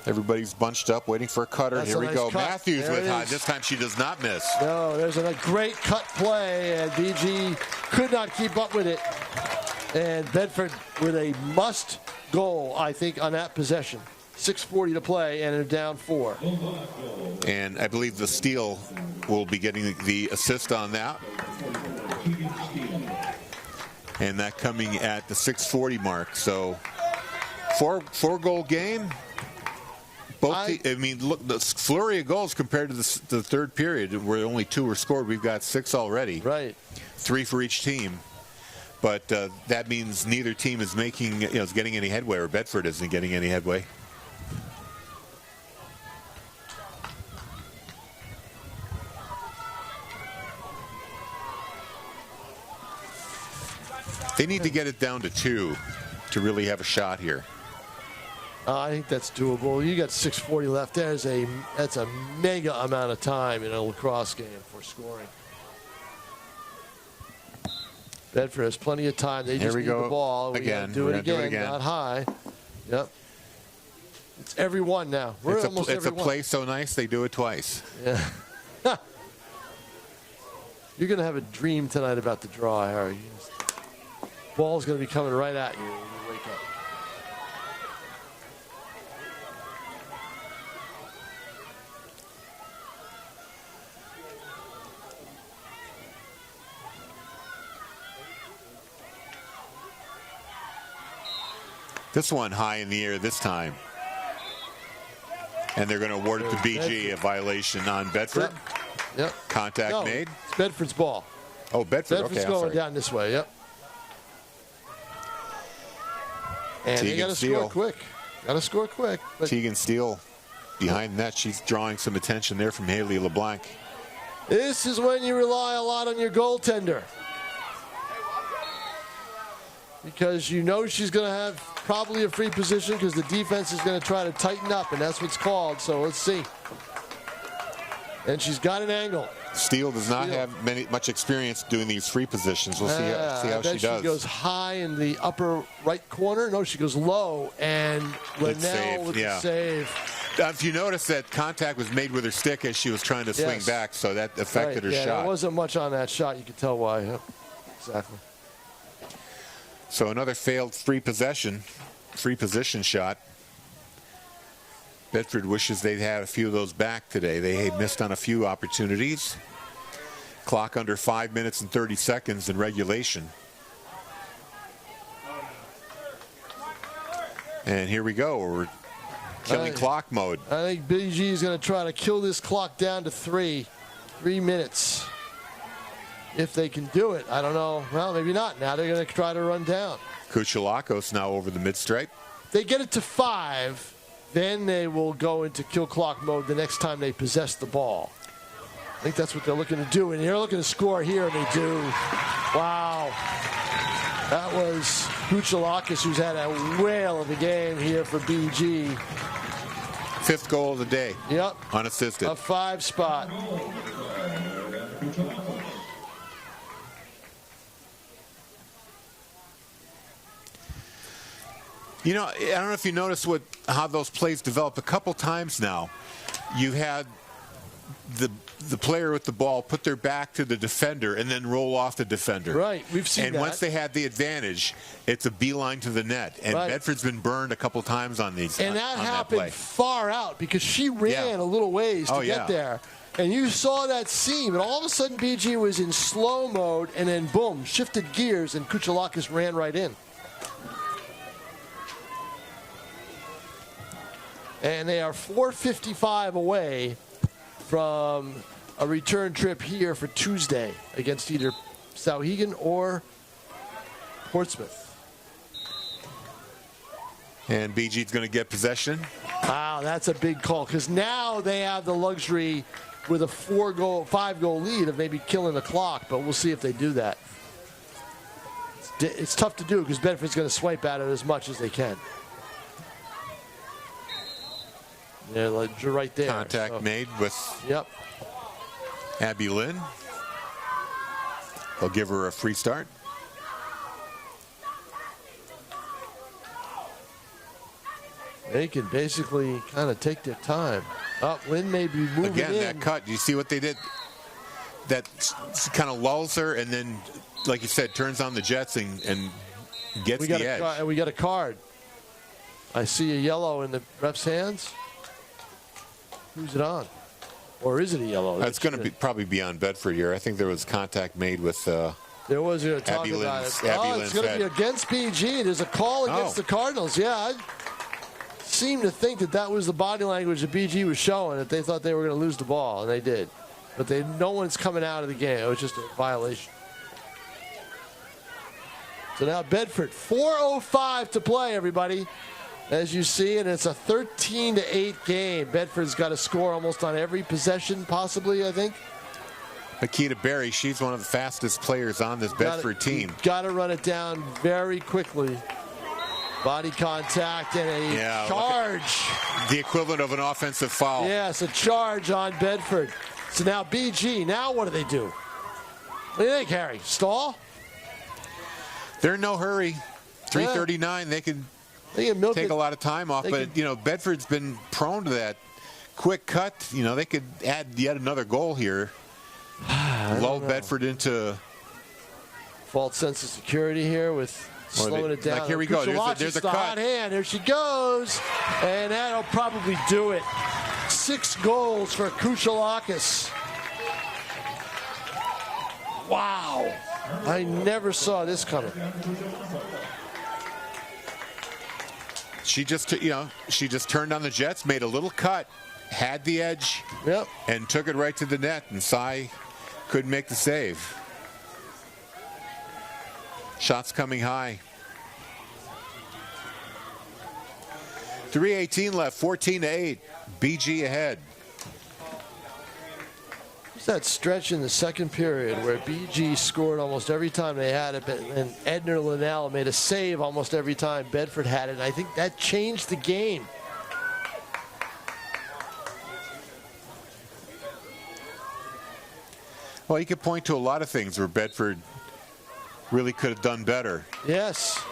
Everybody's bunched up, waiting for a cutter. That's Here we go. cut. Matthews There with it high. is. This time she does not miss. No, there's a great cut play, and BG could not keep up with it. And Bedford with a must goal, I think, on that possession. 6:40 to play, and they're down 4. And I believe the steal will be getting the assist on that. And that coming at the 6:40 mark. So four goal game. I mean, look, the flurry of goals compared to the third period, where only 2 were scored. We've got 6 already. Right. 3 for each team. But that means neither team is making, is getting any headway, or Bedford isn't getting any headway. They need to get it down to 2 to really have a shot here. I think that's doable. You got 6:40 left. That's a mega amount of time in a lacrosse game for scoring. Bedford has plenty of time. They just need the ball. We again. do it again. Not high. Yep. It's every one now. We're almost it's every a one. play so nice they do it twice. Yeah. You're going to have a dream tonight about the draw, Harry. Ball's going to be coming right at you when you wake up. This one high in the air this time. And they're going to award it to BG, a violation on Bedford. Yep. Contact made. It's Bedford's ball. Oh, Bedford. Bedford's Okay, going down this way. Yep. And they got to score quick. Got to score quick. But Tegan Steele behind that. She's drawing some attention there from Haley LeBlanc. this is when you rely a lot on your goaltender. Because you know she's going to have probably a free position because the defense is going to try to tighten up, and that's what's called. So let's see. And she's got an angle. Steele does not have much experience doing these free positions. We'll see how she does. She goes high in the upper right corner. No, she goes low, and Linnell with the save. If you notice that contact was made with her stick as she was trying to swing back, so that affected her shot. There wasn't much on that shot. You could tell why. Yep. Exactly. So another failed free position shot. Bedford wishes they'd had a few of those back today. They had missed on a few opportunities. Clock under 5 minutes and 30 seconds in regulation. And here we go. We're killing clock mode. I think BG is going to try to kill this clock down to 3 minutes. If they can do it, I don't know. Well, maybe not. Now they're going to try to run down. Kuchelakos now over the mid-stripe. If they get it to 5, then they will go into kill clock mode the next time they possess the ball. I think that's what they're looking to do. And they're looking to score here, and they do. Wow. That was Kuchelakos, who's had a whale of a game here for BG. 5th goal of the day. Yep. Unassisted. A 5 spot. You know, I don't know if you noticed how those plays develop a couple times now. You had the player with the ball put their back to the defender and then roll off the defender. Right, we've seen that. And once they had the advantage, it's a beeline to the net. And right. Bedford's been burned a couple times on these. And that happened far out because she ran a little ways to get there. And you saw that seam, and all of a sudden BG was in slow mode, and then boom, shifted gears, and Kuchelakis ran right in. And they are 4:55 away from a return trip here for Tuesday against either Sauhegan or Portsmouth. And BG's going to get possession. Wow, that's a big call because now they have the luxury with a 5-goal lead of maybe killing the clock, but we'll see if they do that. It's tough to do because Bedford's going to swipe at it as much as they can. Yeah, like, you're right there. Contact made with Abby Lynn. They'll give her a free start. They can basically kind of take their time. Oh, Lynn may be moving again, in. that cut. You see what they did? That kind of lulls her, and then, like you said, turns on the jets and gets the edge. We got a card. I see a yellow in the ref's hands. Who's it on? Or is it a yellow? That's going to probably be on Bedford here. I think there was contact made with there was a talk about it. It's going to be against BG. There's a call against the Cardinals. Yeah, I seem to think that was the body language that BG was showing, that they thought they were going to lose the ball, and they did. But no one's coming out of the game. It was just a violation. So now Bedford, 4:05 to play, everybody. As you see, and it's a 13-8 game. Bedford's got to score almost on every possession, possibly, I think. Akita Berry, she's one of the fastest players on this Bedford team. Got to run it down very quickly. Body contact and a charge. The equivalent of an offensive foul. Yes, a charge on Bedford. So now BG, now what do they do? What do you think, Harry? Stall? They're in no hurry. 3:39, they could take a lot of time off, but Bedford's been prone to that quick cut. They could add yet another goal here. Lull Bedford into false sense of security here with slowing it down. Like, here we go. There's a cut. Hot hand. There she goes, and that'll probably do it. 6 goals for Kuchelakis. Wow, I never saw this coming. She just turned on the jets, made a little cut, had the edge, and took it right to the net, and Cy couldn't make the save. Shots coming high. 3:18 left, 14-8. BG ahead. That stretch in the second period where BG scored almost every time they had it, and Edner Linnell made a save almost every time Bedford had it. And I think that changed the game. Well, you could point to a lot of things where Bedford really could have done better. Yes.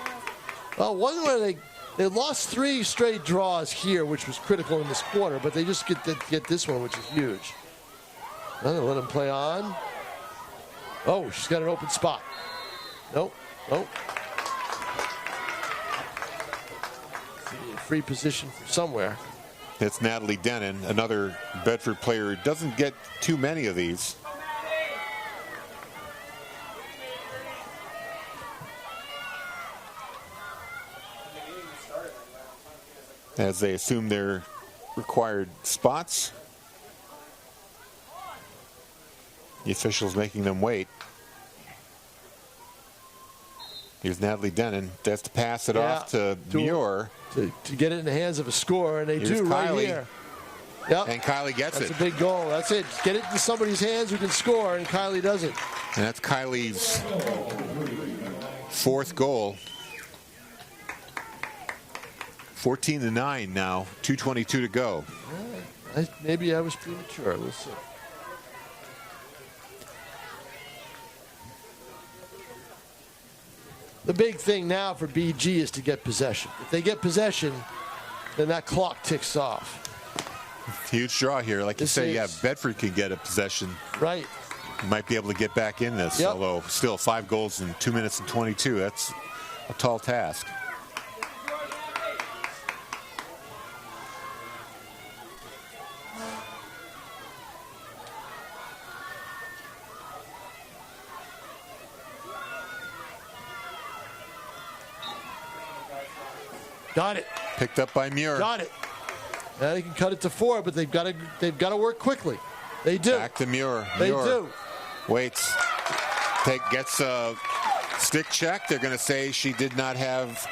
Well, one where they lost 3 straight draws here, which was critical in this quarter, but they just get this one, which is huge. Let him play on. Oh, she's got an open spot. Nope. Free position from somewhere. It's Natalie Denon, another Bedford player who doesn't get too many of these. As they assume their required spots. The officials making them wait. Here's Natalie Denon. That's to pass it off to Muir. To get it in the hands of a scorer, and Here's do Kylie. right here. Yep. And Kylie gets That's a big goal. That's it. Get it in somebody's hands who can score, and Kylie doesn't. And that's Kylie's 4th goal 14-9 now, 2:22 to go. Maybe I was premature. We'll see. The big thing now for BG is to get possession. If they get possession, then that clock ticks off. Huge draw here. Like you say, yeah, Bedford could get a possession. Right. Might be able to get back in this, although still 5 goals in 2 minutes and 22. That's a tall task. Got it. Picked up by Muir. Got it. Now they can cut it to 4, but they've got to work quickly. They do. Back to Muir. They do. Waits. Gets a stick check. They're going to say she did not have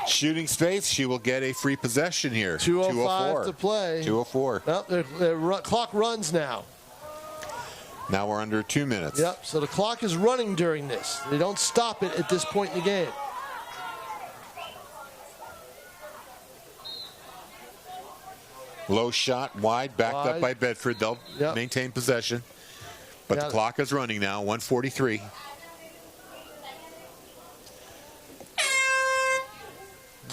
shooting space. She will get a free possession here. 2:05 to play. 2:04. Well, the clock runs now. Now we're under 2 minutes. Yep. So the clock is running during this. They don't stop it at this point in the game. Low shot, wide, backed up by Bedford. They'll maintain possession. But the clock is running now, 1:43.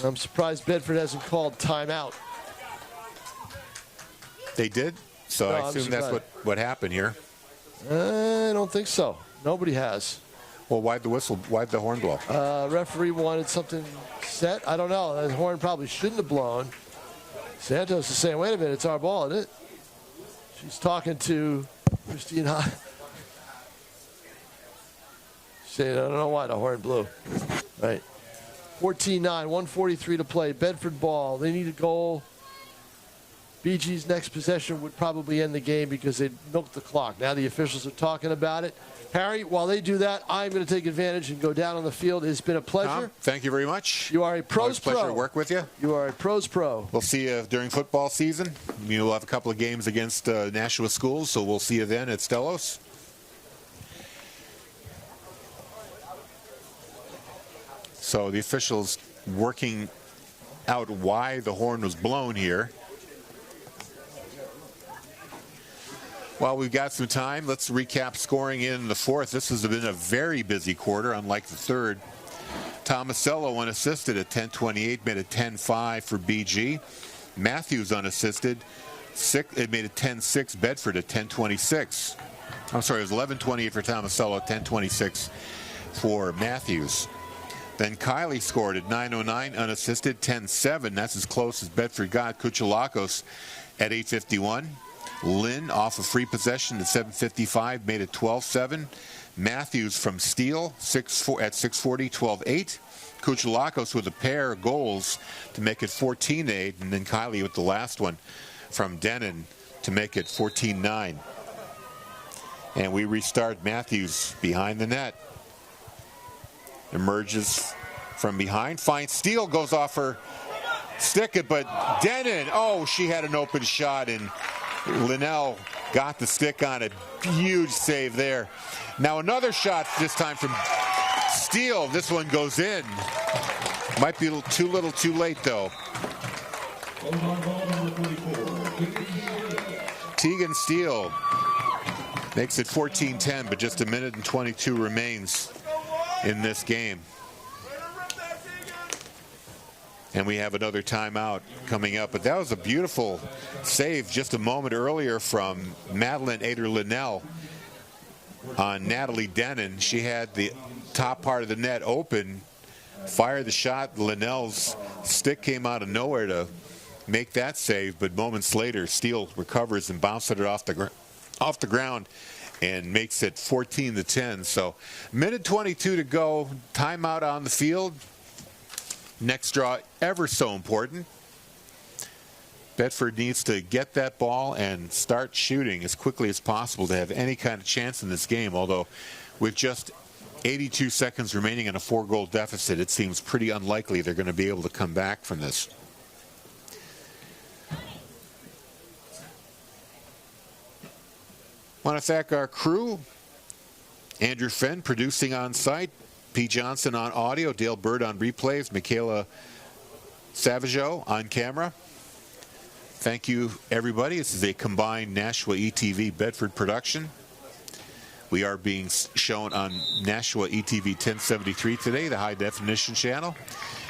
I'm surprised Bedford hasn't called timeout. They did? So I assume that's what happened here. I don't think so. Nobody has. Well, why'd the horn blow? Referee wanted something set. I don't know. The horn probably shouldn't have blown. Santos is saying, wait a minute, it's our ball, isn't it? She's talking to Christine High. Saying, I don't know why the horn blew. Right. 14-9, 1:43 to play. Bedford ball. They need a goal. BG's next possession would probably end the game because they milked the clock. Now the officials are talking about it. Harry, while they do that, I'm going to take advantage and go down on the field. It's been a pleasure. Tom, thank you very much. You are a pros pro. Pleasure to work with you. You are a pros pro. We'll see you during football season. You'll have a couple of games against Nashua schools, so we'll see you then at Stellos. So the officials working out why the horn was blown here. While we've got some time, let's recap scoring in the fourth. This has been a very busy quarter, unlike the third. Tomasello unassisted at 10:28, made it 10-5 for BG. Matthews unassisted, it made it 10-6 Bedford at 10:26. I'm sorry, it was 11:28 for Tomasello, 10:26 for Matthews. Then Kylie scored at 9:09, unassisted, 10-7. That's as close as Bedford got. Kuchalakos at 8:51. Lynn off a free possession at 7:55, made it 12-7. Matthews from steal at 6:40, 12-8. Kuchalakos with a pair of goals to make it 14-8, and then Kylie with the last one from Denon to make it 14-9. And we restart. Matthews behind the net. Emerges from behind, finds steal, goes off her stick, but Denon, she had an open shot, and Linnell got the stick on it. Huge save there. Now another shot, this time from Steele. This one goes in. Might be a little too late, though. Tegan Steele makes it 14-10, but just a minute and 22 remains in this game. And we have another timeout coming up. But that was a beautiful save just a moment earlier from Madeline Ader-Linnell on Natalie Denon. She had the top part of the net open, fired the shot. Linnell's stick came out of nowhere to make that save. But moments later, Steele recovers and bounces it off the ground and makes it 14-10. So minute 22 to go. Timeout on the field. Next draw, ever so important. Bedford needs to get that ball and start shooting as quickly as possible to have any kind of chance in this game, although with just 82 seconds remaining in a 4-goal deficit, it seems pretty unlikely they're going to be able to come back from this. Want to thank our crew. Andrew Fenn producing on site. P. Johnson on audio, Dale Bird on replays, Michaela Savageau on camera. Thank you, everybody. This is a combined Nashua ETV Bedford production. We are being shown on Nashua ETV 1073 today, the high definition channel.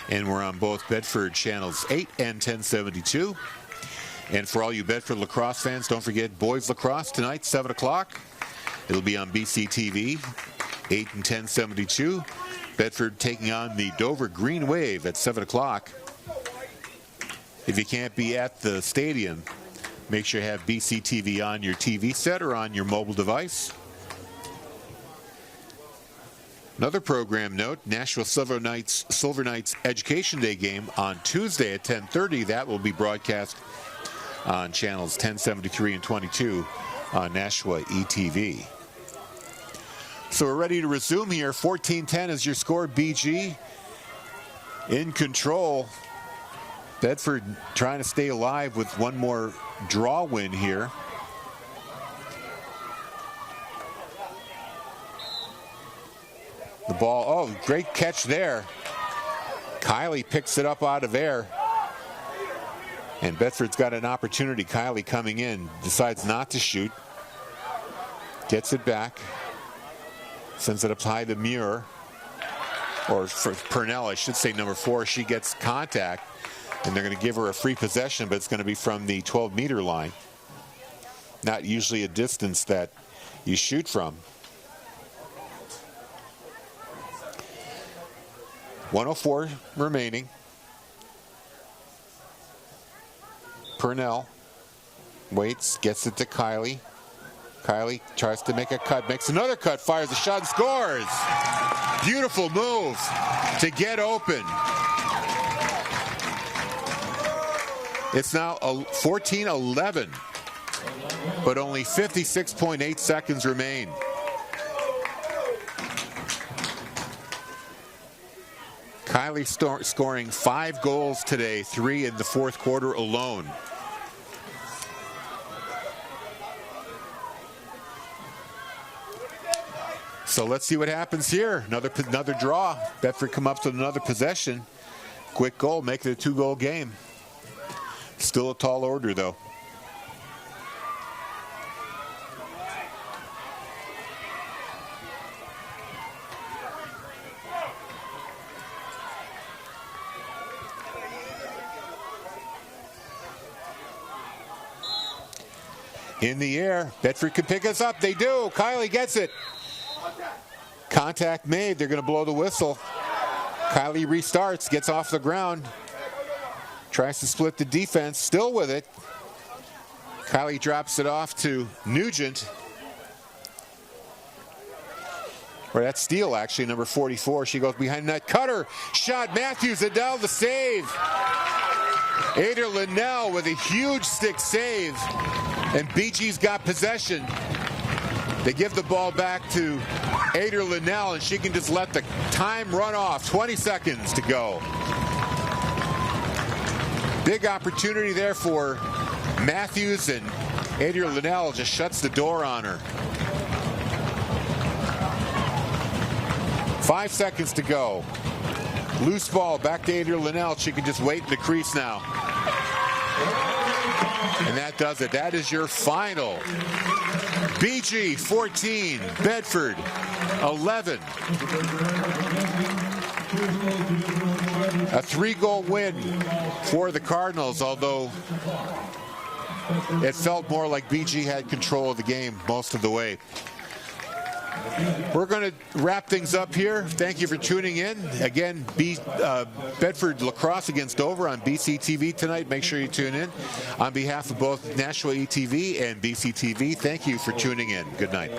And we're on both Bedford channels 8 and 1072. And for all you Bedford lacrosse fans, don't forget boys lacrosse tonight, 7 o'clock. It'll be on BCTV, 8 and 1072. Bedford taking on the Dover Green Wave at 7 o'clock. If you can't be at the stadium, make sure you have BCTV on your TV set or on your mobile device. Another program note, Nashua Silver Knights Education Day game on Tuesday at 10:30. That will be broadcast on channels 1073 and 22 on Nashua ETV. So we're ready to resume here. 14-10 is your score. BG in control. Bedford trying to stay alive with one more draw win here. The ball, oh, great catch there. Kylie picks it up out of air. And Bedford's got an opportunity. Kylie coming in, decides not to shoot. Gets it back. Sends it up high to Muir. Or for Purnell, I should say, number 4. She gets contact. And they're going to give her a free possession, but it's going to be from the 12-meter line. Not usually a distance that you shoot from. 1:04 remaining. Purnell waits, gets it to Kylie. Kylie tries to make a cut, makes another cut, fires a shot, and scores. Beautiful move to get open. It's now 14-11, but only 56.8 seconds remain. Kylie scoring 5 goals today, 3 in the fourth quarter alone. So let's see what happens here. Another draw. Bedford come up with another possession. Quick goal, make it a 2-goal game. Still a tall order, though. In the air, Bedford can pick us up. They do. Kylie gets it. Contact made. They're going to blow the whistle. Kylie restarts, gets off the ground. Tries to split the defense, still with it. Kylie drops it off to Nugent. Or that's Steele, actually, number 44. She goes behind that cutter. Shot, Matthews, Adele, the save. Ada Linnell with a huge stick save. And BG's got possession. They give the ball back to Ada Linnell, and she can just let the time run off. 20 seconds to go. Big opportunity there for Matthews, and Ada Linnell just shuts the door on her. 5 seconds to go. Loose ball back to Ada Linnell. She can just wait in the crease now. And that does it. That is your final. BG 14, Bedford 11. A 3-goal win for the Cardinals, although it felt more like BG had control of the game most of the way. We're going to wrap things up here. Thank you for tuning in. Again, Bedford Lacrosse against Dover on BCTV tonight. Make sure you tune in. On behalf of both Nashua ETV and BCTV, thank you for tuning in. Good night.